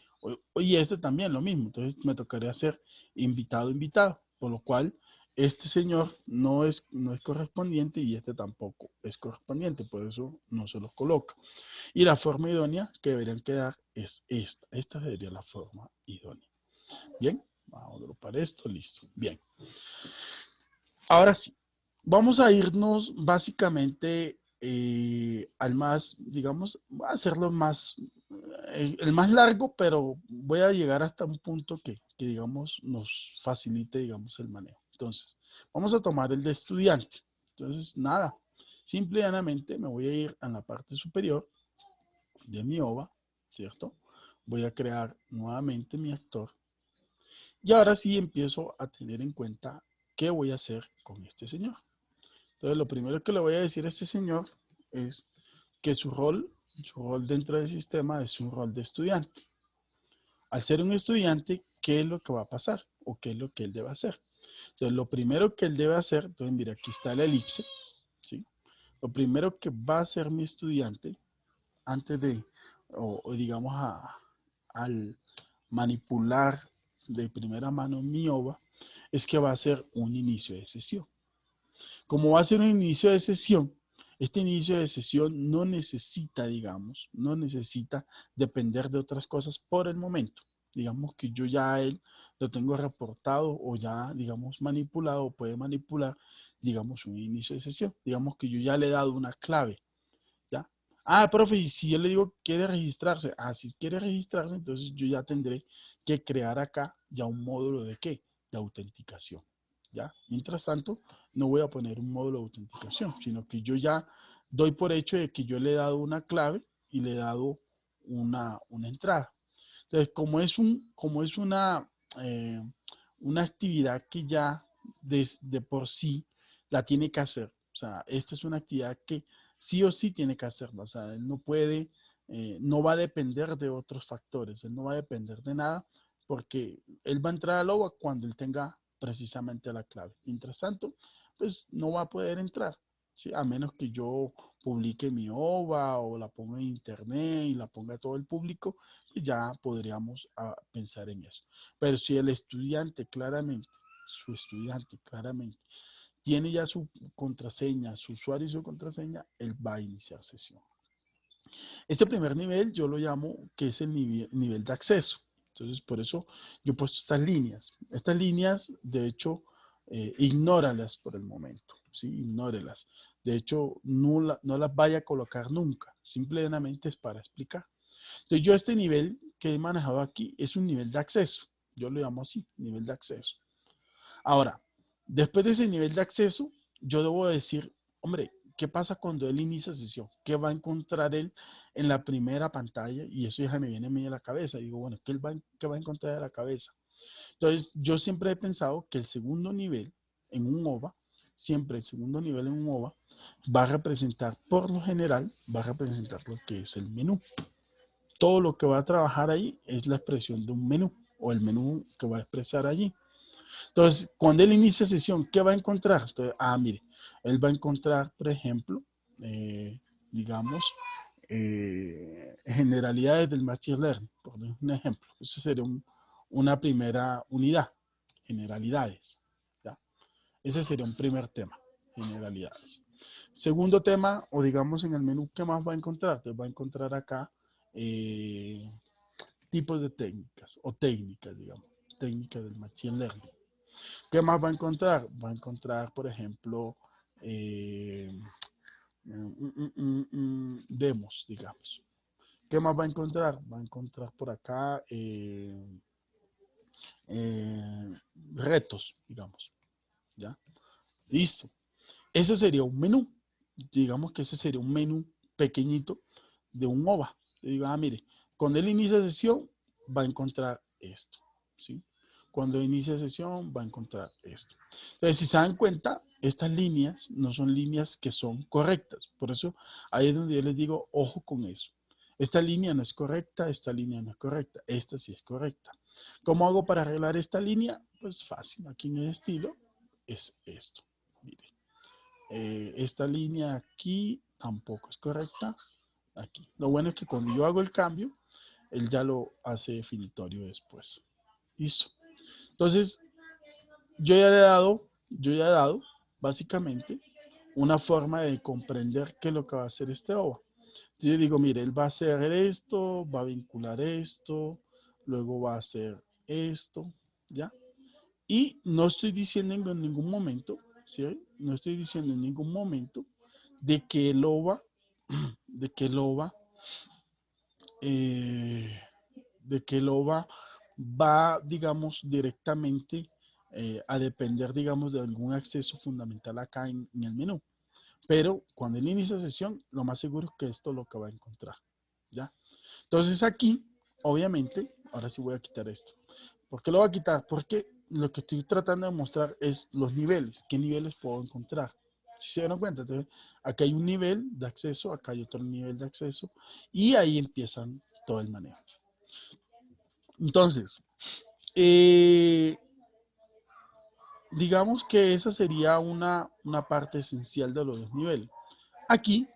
Y este también lo mismo. Entonces me tocaría hacer invitado, invitado. Por lo cual este señor no es correspondiente y este tampoco es correspondiente. Por eso no se los coloca. Y la forma idónea que deberían quedar es esta. Esta sería la forma idónea. Bien, vamos a agrupar esto, listo. Bien. Ahora sí, vamos a irnos básicamente al más, digamos, voy a hacerlo el más largo, pero voy a llegar hasta un punto que, digamos, nos facilite, digamos, el manejo. Entonces, vamos a tomar el de estudiante. Entonces, nada, simple y llanamente me voy a ir a la parte superior de mi OVA, ¿cierto? Voy a crear nuevamente mi actor. Y ahora sí empiezo a tener en cuenta qué voy a hacer con este señor. Entonces, lo primero que le voy a decir a este señor es que su rol dentro del sistema es un rol de estudiante. Al ser un estudiante, ¿qué es lo que va a pasar? ¿O qué es lo que él debe hacer? Entonces, lo primero que él debe hacer, entonces, mira, aquí está la elipse, ¿sí? Lo primero que va a hacer mi estudiante antes de, o digamos, al manipular de primera mano mi OVA, es que va a ser un inicio de sesión. Como va a ser un inicio de sesión, este inicio de sesión no necesita, digamos, no necesita depender de otras cosas por el momento. Digamos que yo ya a él lo tengo reportado o ya, digamos, manipulado o puede manipular, digamos, un inicio de sesión. Digamos que yo ya le he dado una clave, ¿ya? Ah, profe, y si yo le digo quiere registrarse, si quiere registrarse, entonces yo ya tendré que crear acá ya un módulo de qué, de autenticación, ¿ya? Mientras tanto, no voy a poner un módulo de autenticación, sino que yo ya doy por hecho de que yo le he dado una clave y le he dado una entrada. Entonces, como es una actividad que ya de por sí la tiene que hacer, o sea, esta es una actividad que sí o sí tiene que hacerla, o sea, él no puede, no va a depender de otros factores, él no va a depender de nada porque él va a entrar al OVA cuando él tenga precisamente la clave. Mientras tanto, pues no va a poder entrar, ¿sí? A menos que yo publique mi OVA o la ponga en internet y la ponga a todo el público, pues ya podríamos pensar en eso. Pero si el estudiante claramente, su estudiante claramente, tiene ya su contraseña, su usuario y su contraseña, él va a iniciar sesión. Este primer nivel yo lo llamo que es el nivel de acceso. Entonces, por eso yo he puesto estas líneas. Estas líneas, de hecho, ignóralas por el momento, ¿sí? Ignórelas. De hecho, no las vaya a colocar nunca. Simplemente es para explicar. Entonces, yo este nivel que he manejado aquí es un nivel de acceso. Yo lo llamo así, nivel de acceso. Ahora, después de ese nivel de acceso, yo debo decir, hombre, ¿qué pasa cuando él inicia sesión? ¿Qué va a encontrar él en la primera pantalla? Y eso ya me viene a mí a la cabeza. Digo, bueno, ¿qué va a encontrar en la cabeza? Entonces, yo siempre he pensado que el segundo nivel en un OVA, siempre el segundo nivel en un OVA, va a representar, por lo general, va a representar lo que es el menú. Todo lo que va a trabajar ahí es la expresión de un menú o el menú que va a expresar allí. Entonces, cuando él inicia sesión, ¿qué va a encontrar? Entonces, mire, él va a encontrar, por ejemplo, digamos, generalidades del Machine Learning, por un ejemplo. Eso sería una primera unidad, generalidades. ¿Ya? Ese sería un primer tema, generalidades. Segundo tema, o digamos en el menú, ¿qué más va a encontrar? Entonces va a encontrar acá eh, tipos de técnicas, o técnicas, digamos, técnicas del Machine Learning. ¿Qué más va a encontrar? Va a encontrar, por ejemplo, eh, demos, digamos. ¿Qué más va a encontrar? Va a encontrar por acá eh, retos, digamos. ¿Ya? Listo. Ese sería un menú. Digamos que ese sería un menú pequeñito de un OVA. Le digo, mire, cuando él inicia sesión, va a encontrar esto. ¿Sí? Cuando inicia sesión, va a encontrar esto. Entonces, si se dan cuenta, estas líneas no son líneas que son correctas. Por eso, ahí es donde yo les digo, ojo con eso. Esta línea no es correcta, esta línea no es correcta, esta sí es correcta. ¿Cómo hago para arreglar esta línea? Pues fácil, aquí en el estilo es esto. Mire, esta línea aquí tampoco es correcta, aquí. Lo bueno es que cuando yo hago el cambio, él ya lo hace definitorio después. Listo. Entonces, yo ya he dado, básicamente, una forma de comprender qué es lo que va a hacer este OVA. Yo digo, mire, él va a hacer esto, va a vincular esto, luego va a hacer esto, ¿ya? Y no estoy diciendo en ningún momento, ¿sí? No estoy diciendo en ningún momento de que el OVA, de que el OVA, eh, de que el OVA va, digamos, directamente a depender, digamos, de algún acceso fundamental acá en el menú. Pero cuando él inicia sesión, lo más seguro es que esto es lo que va a encontrar, ¿ya? Entonces aquí, obviamente, ahora sí voy a quitar esto. ¿Por qué lo voy a quitar? Porque lo que estoy tratando de mostrar es los niveles. ¿Qué niveles puedo encontrar? ¿Sí se dieron cuenta? Entonces, acá hay un nivel de acceso, acá hay otro nivel de acceso, y ahí empiezan todo el manejo. Entonces, eh, digamos que esa sería una parte esencial de los dos niveles. Aquí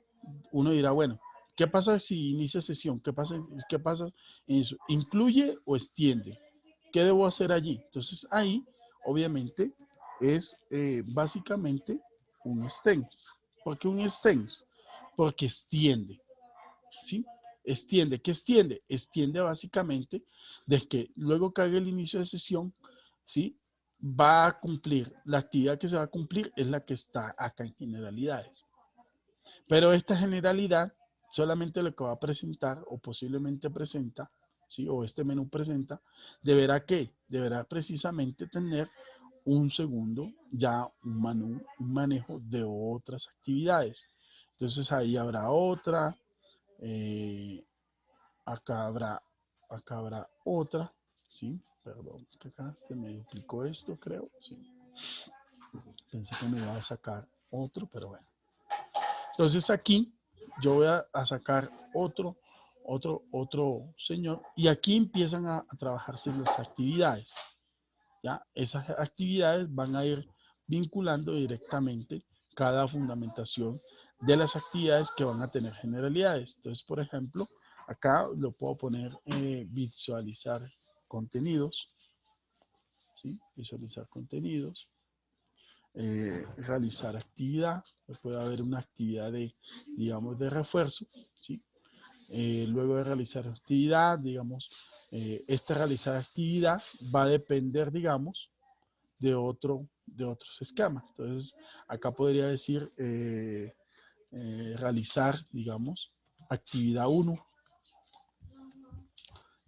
uno dirá, bueno, ¿qué pasa si inicia sesión? ¿Qué pasa en eso? ¿Incluye o extiende? ¿Qué debo hacer allí? Entonces ahí, obviamente, es básicamente un extens. ¿Por qué un extens? Porque extiende, ¿sí? Extiende. ¿Qué extiende? Extiende básicamente de que luego que haga el inicio de sesión, ¿sí? Va a cumplir, la actividad que se va a cumplir es la que está acá en generalidades. Pero esta generalidad solamente lo que va a presentar o posiblemente presenta, ¿sí? O este menú presenta, deberá que, deberá precisamente tener un segundo, ya un manejo de otras actividades. Entonces ahí habrá otra, eh, acá habrá, acá habrá otra, ¿sí? Perdón, que acá se me duplicó esto, creo, sí. Pensé que me iba a sacar otro, pero bueno. Entonces aquí yo voy a sacar otro señor y aquí empiezan a trabajarse las actividades. ¿Ya? Esas actividades van a ir vinculando directamente cada fundamentación de las actividades que van a tener generalidades. Entonces, por ejemplo, acá lo puedo poner visualizar contenidos, ¿sí? Visualizar contenidos, realizar actividad, puede haber una actividad de, digamos, de refuerzo, ¿sí? Luego de realizar actividad, digamos, esta realizada actividad va a depender, digamos, de otros esquemas. Entonces, acá podría decir realizar, digamos, actividad uno,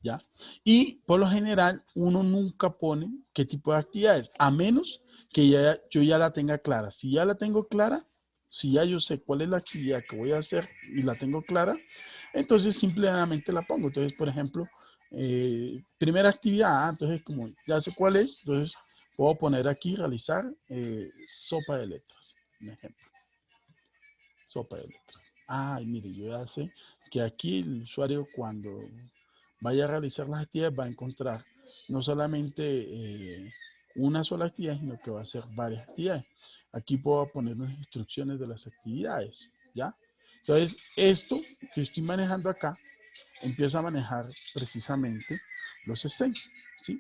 ¿ya? Y por lo general, uno nunca pone qué tipo de actividades, a menos que yo ya la tenga clara. Si ya la tengo clara, si ya yo sé cuál es la actividad que voy a hacer y la tengo clara, entonces simplemente la pongo. Entonces, por ejemplo, primera actividad, entonces como ya sé cuál es, entonces puedo poner aquí realizar sopa de letras, un ejemplo, sopa de letras. Ay, mire, yo ya sé que aquí el usuario cuando vaya a realizar las actividades va a encontrar no solamente una sola actividad, sino que va a hacer varias actividades. Aquí puedo poner unas instrucciones de las actividades, ¿ya? Entonces, esto que estoy manejando acá, empieza a manejar precisamente los stems, ¿sí?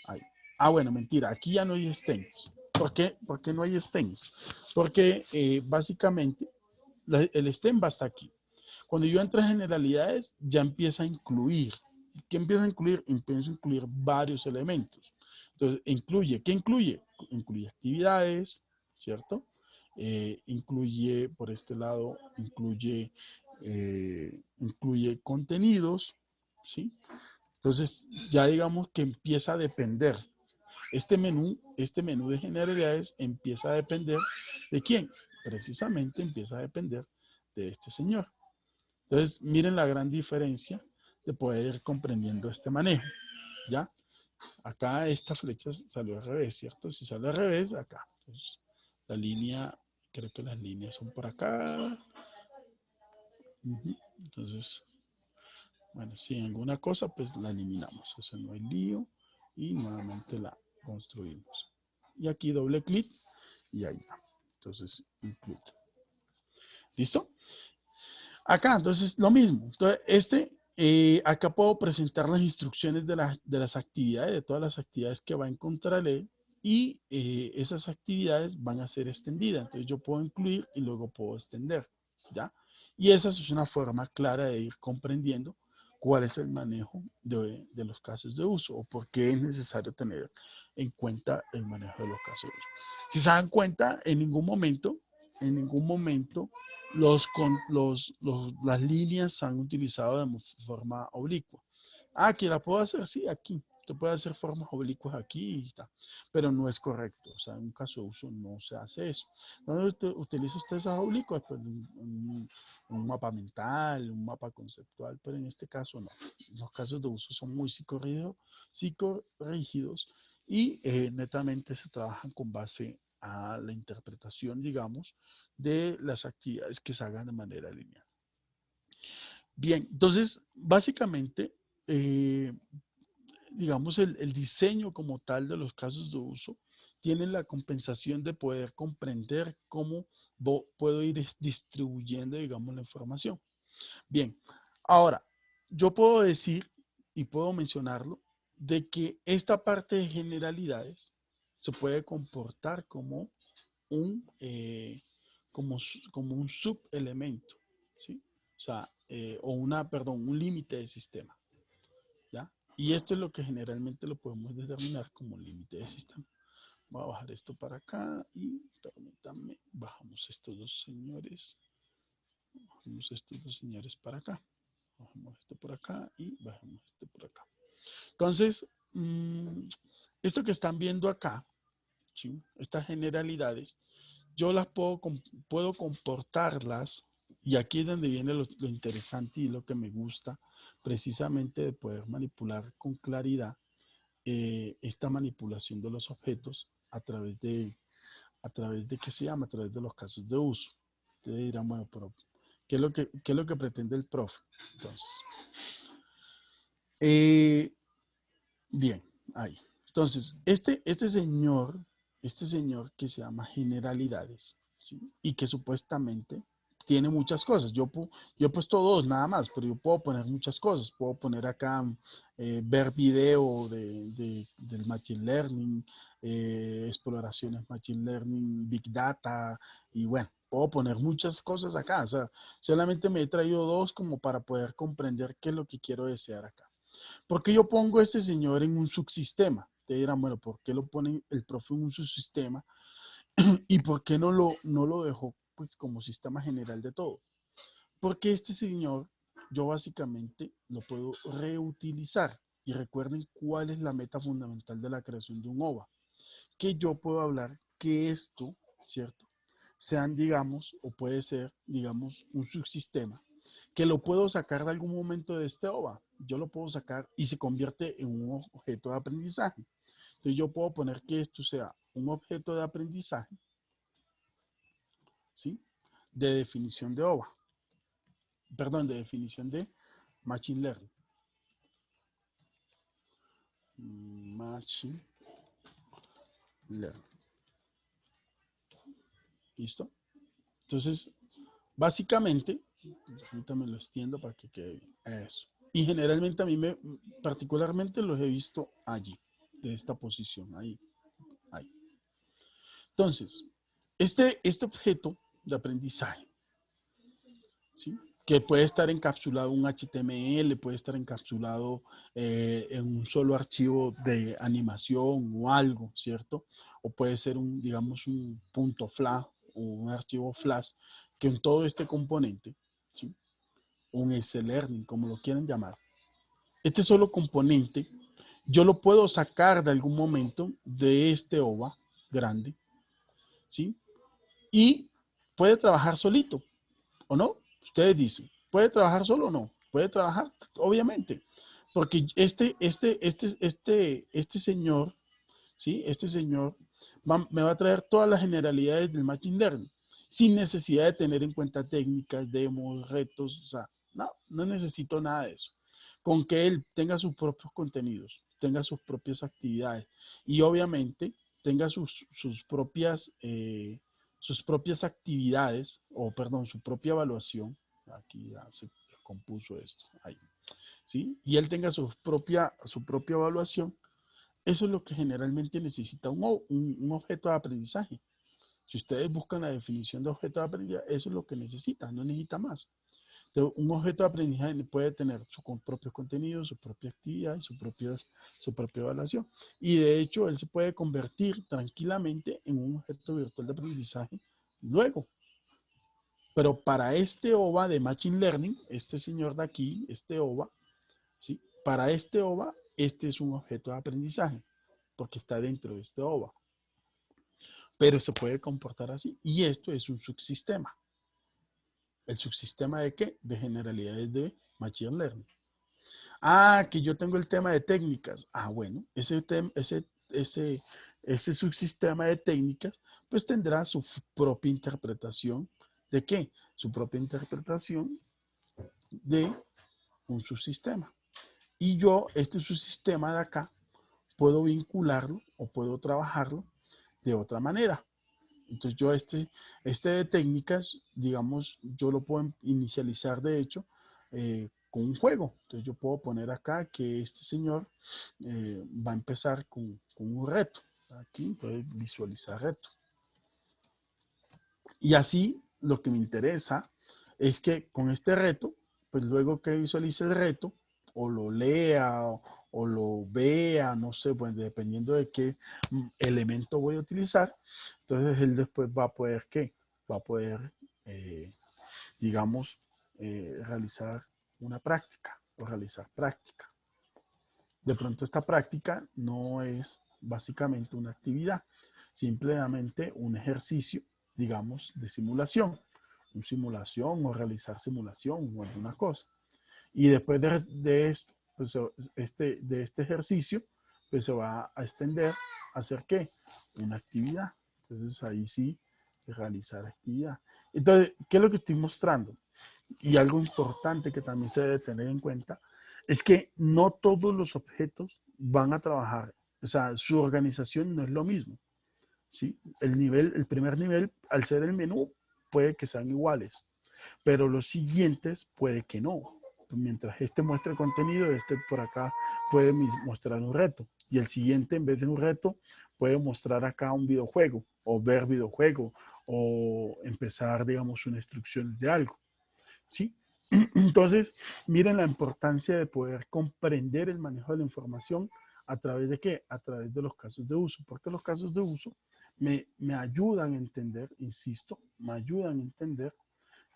Ahí. Ah, bueno, mentira, aquí ya no hay stems. ¿Por qué? Porque no hay stems. Porque básicamente el stem va hasta aquí. Cuando yo entro en generalidades, ya empieza a incluir. ¿Qué empieza a incluir? Empieza a incluir varios elementos. Entonces, ¿qué incluye? Incluye actividades, ¿cierto? Incluye, por este lado, incluye contenidos, ¿sí? Entonces, ya digamos que empieza a depender. Este menú de generalidades empieza a depender de quién. Precisamente empieza a depender de este señor. Entonces, miren la gran diferencia de poder ir comprendiendo este manejo, ¿ya? Acá esta flecha salió al revés, ¿cierto? Si sale al revés, acá. Entonces, la línea, creo que las líneas son por acá. Entonces, bueno, si hay alguna cosa, pues la eliminamos. O sea, no hay lío y nuevamente la construimos. Y aquí doble clic y ahí va. Entonces, include. ¿Listo? Acá, entonces, lo mismo. Entonces, acá puedo presentar las instrucciones de las actividades, de todas las actividades que va a encontrar él, y esas actividades van a ser extendidas. Entonces, yo puedo incluir y luego puedo extender, ¿ya? Y esa es una forma clara de ir comprendiendo cuál es el manejo de los casos de uso o por qué es necesario tener en cuenta el manejo de los casos de uso. Si se dan cuenta, en ningún momento las líneas se han utilizado de forma oblicua. Ah, que la puedo hacer, sí, aquí. Usted puede hacer formas oblicuas aquí y está. Pero no es correcto. O sea, en un caso de uso no se hace eso. ¿Dónde utiliza usted esas oblicuas? Pues un mapa mental, un mapa conceptual, pero en este caso no. Los casos de uso son muy psicorrígidos y netamente se trabajan con base a la interpretación, digamos, de las actividades que se hagan de manera lineal. Bien, entonces, básicamente, digamos, el diseño como tal de los casos de uso tiene la compensación de poder comprender cómo puedo ir distribuyendo, digamos, la información. Bien, ahora, yo puedo decir y puedo mencionarlo de que esta parte de generalidades se puede comportar como como un subelemento, ¿sí? O sea, perdón, un límite de sistema, ¿ya? Y esto es lo que generalmente lo podemos determinar como límite de sistema. Voy a bajar esto para acá y permítanme, bajamos estos dos señores para acá. Bajamos esto por acá y bajamos esto por acá. Entonces, esto que están viendo acá, ¿sí? Estas generalidades, yo las puedo comportarlas, y aquí es donde viene lo interesante y lo que me gusta, precisamente de poder manipular con claridad esta manipulación de los objetos a través de ¿qué se llama? A través de los casos de uso. Ustedes dirán, bueno, pero ¿qué es lo que pretende el profe? Entonces, bien, ahí. Entonces, este señor que se llama generalidades, ¿sí? Y que supuestamente tiene muchas cosas. Yo he puesto dos nada más, pero yo puedo poner muchas cosas. Puedo poner acá ver video del Machine Learning, exploraciones Machine Learning, Big Data, y bueno, puedo poner muchas cosas acá. O sea, solamente me he traído dos como para poder comprender qué es lo que quiero desear acá. ¿Por qué yo pongo a este señor en un subsistema? Te dirán, bueno, ¿por qué lo pone el profe en un subsistema? ¿Y por qué no lo dejó pues como sistema general de todo? Porque este señor, yo básicamente lo puedo reutilizar. Y recuerden cuál es la meta fundamental de la creación de un OVA. Que yo puedo hablar que esto, ¿cierto? Sean, digamos, o puede ser, digamos, un subsistema que lo puedo sacar de algún momento de este OVA. Yo lo puedo sacar y se convierte en un objeto de aprendizaje. Entonces yo puedo poner que esto sea un objeto de aprendizaje, ¿sí? De definición de OVA. Perdón, de definición de Machine Learning. Machine Learning. ¿Listo? Entonces, básicamente, ahorita me lo extiendo para que quede bien. Eso. Y generalmente particularmente los he visto allí, de esta posición, ahí. Entonces, este objeto de aprendizaje, ¿sí? Que puede estar encapsulado en un HTML, puede estar encapsulado en un solo archivo de animación o algo, ¿cierto? O puede ser digamos, un punto flash o un archivo flash que en todo este componente, ¿sí? Un S-Learning, como lo quieran llamar. Este solo componente, yo lo puedo sacar de algún momento de este OVA grande, ¿sí? Y puede trabajar solito, ¿o no? Ustedes dicen, ¿puede trabajar solo o no? Puede trabajar, obviamente, porque este señor, ¿sí? Este señor me va a traer todas las generalidades del Machine Learning, sin necesidad de tener en cuenta técnicas, demos, retos, o sea, no necesito nada de eso. Con que él tenga sus propios contenidos, tenga sus propias actividades y obviamente tenga sus propias actividades, o perdón, su propia evaluación. Aquí ya se compuso esto, ahí, ¿sí? Y él tenga su propia evaluación. Eso es lo que generalmente necesita un objeto de aprendizaje. Si ustedes buscan la definición de objeto de aprendizaje, eso es lo que necesita, no necesita más. Entonces, un objeto de aprendizaje puede tener sus propios contenidos, su propia actividad y su propia evaluación. Y de hecho, él se puede convertir tranquilamente en un objeto virtual de aprendizaje luego. Pero para este OVA de Machine Learning, este señor de aquí, este OVA, ¿sí? Para este OVA, este es un objeto de aprendizaje, porque está dentro de este OVA. Pero se puede comportar así. Y esto es un subsistema. ¿El subsistema de qué? De generalidades de Machine Learning. Que yo tengo el tema de técnicas. Bueno, ese ese subsistema de técnicas, pues tendrá su propia interpretación. ¿De qué? Su propia interpretación de un subsistema. Y yo, este subsistema de acá, puedo vincularlo o puedo trabajarlo de otra manera. Entonces yo este de técnicas, digamos, yo lo puedo inicializar de hecho con un juego. Entonces yo puedo poner acá que este señor va a empezar con un reto. Aquí puede visualizar reto. Y así lo que me interesa es que con este reto, pues luego que visualice el reto, o lo lea o lo vea, no sé, pues dependiendo de qué elemento voy a utilizar, entonces él después va a poder, ¿qué? Va a poder, eh, digamos, realizar una práctica o realizar práctica. De pronto esta práctica no es básicamente una actividad, simplemente un ejercicio, digamos, de simulación, una simulación o realizar simulación o alguna cosa. Y después de esto, pues, de este ejercicio, pues se va a extender a hacer qué? Una actividad. Entonces ahí sí, realizar actividad. Entonces, ¿qué es lo que estoy mostrando? Y algo importante que también se debe tener en cuenta es que no todos los objetos van a trabajar, o sea, su organización no es lo mismo, ¿sí? El primer nivel, al ser el menú, puede que sean iguales, pero los siguientes puede que no. Mientras este muestra el contenido, este por acá puede mostrar un reto. Y el siguiente, en vez de un reto, puede mostrar acá un videojuego, o ver videojuego, o empezar, digamos, una instrucción de algo. ¿Sí? Entonces, miren la importancia de poder comprender el manejo de la información a través de qué? A través de los casos de uso. Porque los casos de uso me ayudan a entender, insisto, me ayudan a entender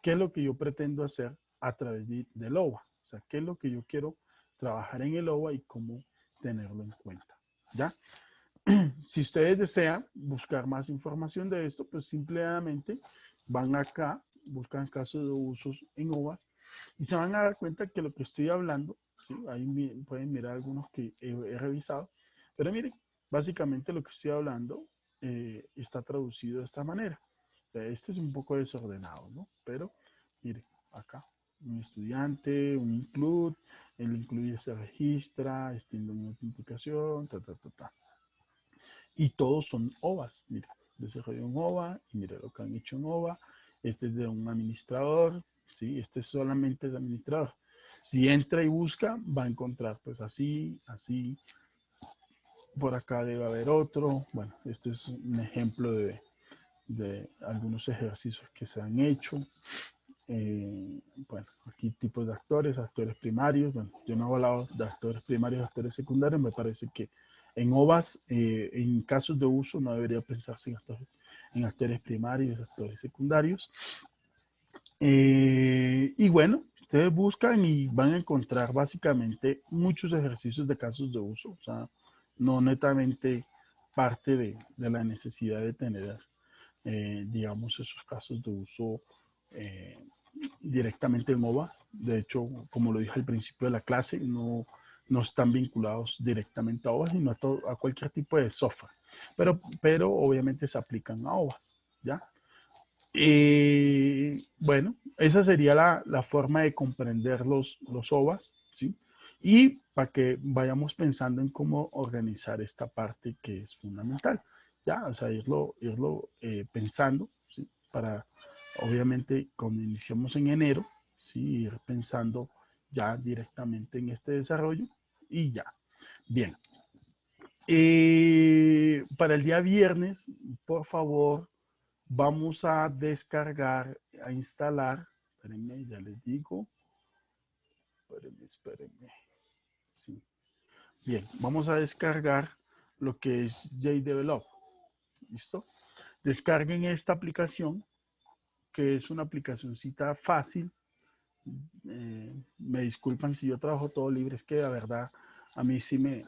qué es lo que yo pretendo hacer a través del OVA. O sea, qué es lo que yo quiero trabajar en el OVA y cómo tenerlo en cuenta. ¿Ya? Si ustedes desean buscar más información de esto, pues simplemente van acá, buscan casos de usos en OVAs y se van a dar cuenta que lo que estoy hablando, ¿sí? Ahí pueden mirar algunos que he revisado, pero miren, básicamente lo que estoy hablando está traducido de esta manera. Este es un poco desordenado, ¿no? Pero miren, acá, un estudiante, un include, el incluye se registra, extiende una autenticación, ta. Y todos son OVAs. Mira, desarrolló un OVA y mira lo que han hecho en OVA. Este es de un administrador, ¿sí? Este es solamente de administrador. Si entra y busca, va a encontrar pues así, así. Por acá debe haber otro. Bueno, este es un ejemplo de algunos ejercicios que se han hecho. Bueno, aquí tipos de actores, actores primarios. Bueno, yo no he hablado de actores primarios, actores secundarios. Me parece que en OVAs, en casos de uso, no debería pensarse en actores primarios, actores secundarios. Y bueno, ustedes buscan y van a encontrar básicamente muchos ejercicios de casos de uso. O sea, no netamente parte de la necesidad de tener, digamos, esos casos de uso eh, directamente en OVAs. De hecho, como lo dije al principio de la clase, no están vinculados directamente a OVAs, sino a cualquier tipo de software. Pero obviamente se aplican a OVAs, ¿ya? Bueno, esa sería la forma de comprender los OVAs, ¿sí? Y para que vayamos pensando en cómo organizar esta parte que es fundamental, ¿ya? O sea, irlo pensando, ¿sí? Para, obviamente, cuando iniciamos en enero, ¿sí? Ir pensando ya directamente en este desarrollo y ya. Bien. Para el día viernes, por favor, vamos a descargar, a instalar, espérenme, ya les digo, espérenme, sí. Bien, vamos a descargar lo que es JDevelop, ¿listo? Descarguen esta aplicación, que es una aplicacioncita fácil. Me disculpan si yo trabajo todo libre, es que la verdad a mí sí me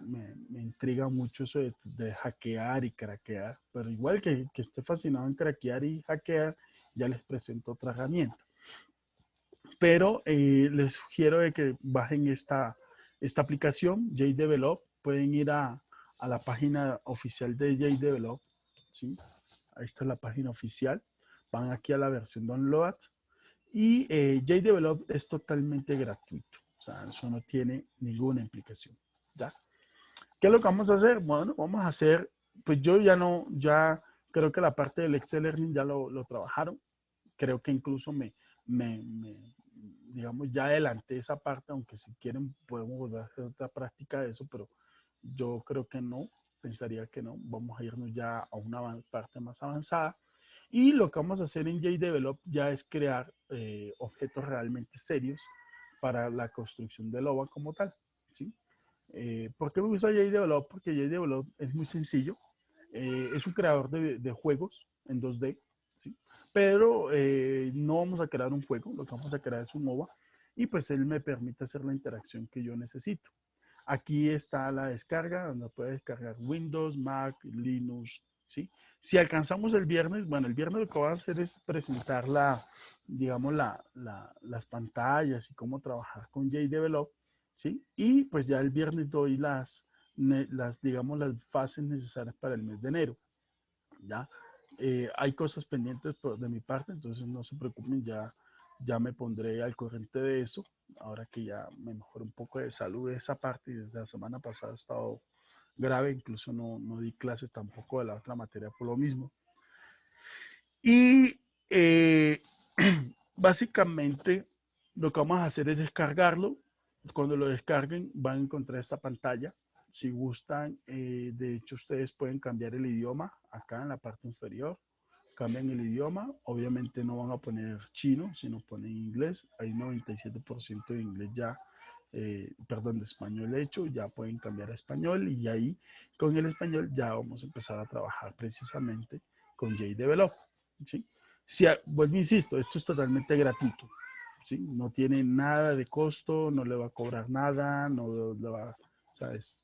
intriga mucho eso de hackear y craquear, pero igual que esté fascinado en craquear y hackear, ya les presento otra herramienta. Pero les sugiero de que bajen esta aplicación, JDevelop, pueden ir a a la página oficial de JDevelop, ¿sí? Ahí está la página oficial. Van aquí a la versión download y JDevelop es totalmente gratuito. O sea, eso no tiene ninguna implicación, ¿ya? ¿Qué es lo que vamos a hacer? Bueno, vamos a hacer, pues yo ya no, ya creo que la parte del Excel Learning ya lo trabajaron. Creo que incluso digamos, ya adelanté esa parte, aunque si quieren podemos volver a hacer otra práctica de eso, pero yo creo que no, pensaría que no. Vamos a irnos ya a una parte más avanzada. Y lo que vamos a hacer en JDevelop ya es crear objetos realmente serios para la construcción del OVA como tal, ¿sí? ¿Por qué me gusta JDevelop? Porque JDevelop es muy sencillo. Es un creador de juegos en 2D, ¿sí? Pero no vamos a crear un juego, lo que vamos a crear es un OVA y pues él me permite hacer la interacción que yo necesito. Aquí está la descarga, donde puede descargar Windows, Mac, Linux, ¿sí? Si alcanzamos el viernes, bueno, el viernes lo que voy a hacer es presentar digamos, las pantallas y cómo trabajar con JDevelop, ¿sí? Y pues ya el viernes doy digamos, las fases necesarias para el mes de enero, ¿ya? Hay cosas pendientes de mi parte, entonces no se preocupen, ya me pondré al corriente de eso, ahora que ya me mejoré un poco de salud de esa parte y desde la semana pasada he estado grave, incluso no di clases tampoco de la otra materia por lo mismo. Y básicamente lo que vamos a hacer es descargarlo. Cuando lo descarguen van a encontrar esta pantalla. Si gustan, de hecho ustedes pueden cambiar el idioma acá en la parte inferior. Cambian el idioma. Obviamente no van a poner chino, sino ponen inglés. Hay 97% de inglés ya, perdón, de español hecho. Ya pueden cambiar a español y ahí con el español ya vamos a empezar a trabajar precisamente con JDevelop. ¿Sí? Si, vuelvo, insisto, esto es totalmente gratuito. ¿Sí? No tiene nada de costo, no le va a cobrar nada, no le va, o sea, es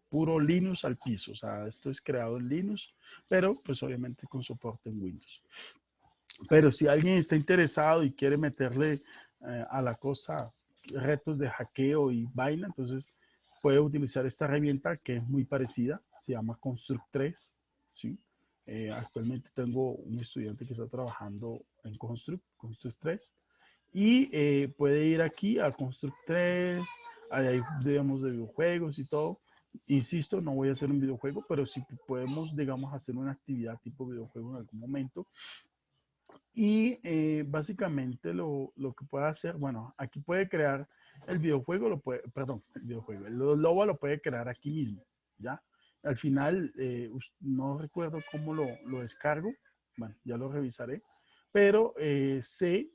puro Linux al piso. O sea, esto es creado en Linux, pero pues obviamente con soporte en Windows. Pero si alguien está interesado y quiere meterle a la cosa retos de hackeo y vaina, entonces puede utilizar esta herramienta que es muy parecida, se llama Construct 3, ¿sí? Actualmente tengo un estudiante que está trabajando en Construct 3 y puede ir aquí a Construct 3, ahí digamos de videojuegos y todo. Insisto, no voy a hacer un videojuego, pero sí podemos, digamos, hacer una actividad tipo videojuego en algún momento. Y básicamente lo que puede hacer, bueno, aquí puede crear el videojuego, perdón, el videojuego, el logo lo puede crear aquí mismo, ¿ya? Al final, no recuerdo cómo lo descargo, bueno, ya lo revisaré, pero sé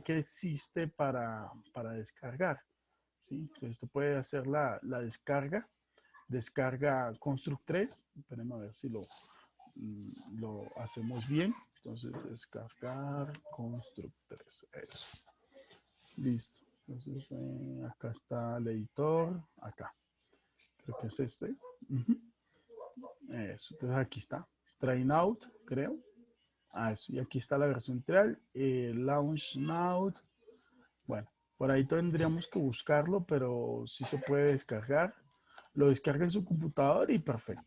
que existe para descargar, ¿sí? Entonces, tú puedes hacer la descarga Construct 3, esperemos a ver si lo hacemos bien. Entonces, descargar constructores. Eso. Listo. Entonces, acá está el editor. Acá. Creo que es este. Eso. Entonces, aquí está. Train out, creo. Eso. Y aquí está la versión trial. Launch now. Bueno, por ahí tendríamos que buscarlo, pero sí se puede descargar. Lo descarga en su computador y perfecto.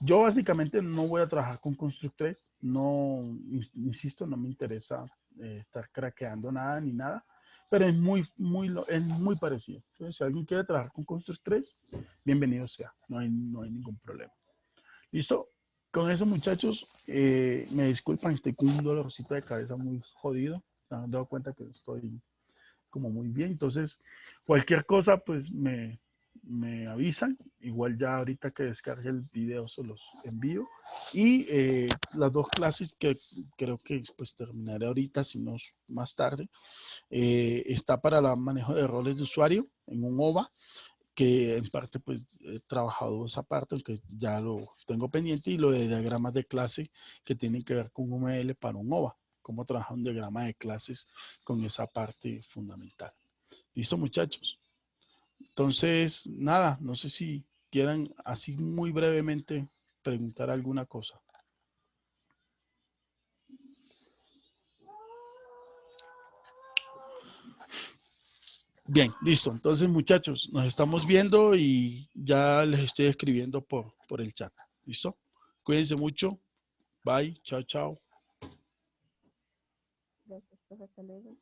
Yo básicamente no voy a trabajar con Construct 3, no, insisto, no me interesa estar craqueando nada ni nada, pero es muy parecido. Entonces, si alguien quiere trabajar con Construct 3, bienvenido sea, no hay ningún problema. ¿Listo? Con eso, muchachos, me disculpan, estoy con un dolorcito de cabeza muy jodido. Me han dado cuenta que estoy como muy bien. Entonces, cualquier cosa, pues me avisan. Igual ya ahorita que descargue el video se los envío. Y las dos clases que creo que pues terminaré ahorita, si no más tarde, está para el manejo de roles de usuario en un OVA, que en parte pues he trabajado esa parte, aunque ya lo tengo pendiente, y lo de diagramas de clase que tienen que ver con UML para un OVA, cómo trabajar un diagrama de clases con esa parte fundamental. ¿Listo, muchachos? Entonces, nada, no sé si quieran así muy brevemente preguntar alguna cosa. Bien, listo. Entonces, muchachos, nos estamos viendo y ya les estoy escribiendo por el chat. ¿Listo? Cuídense mucho. Bye. Chao, chao. Gracias, profe. Hasta luego.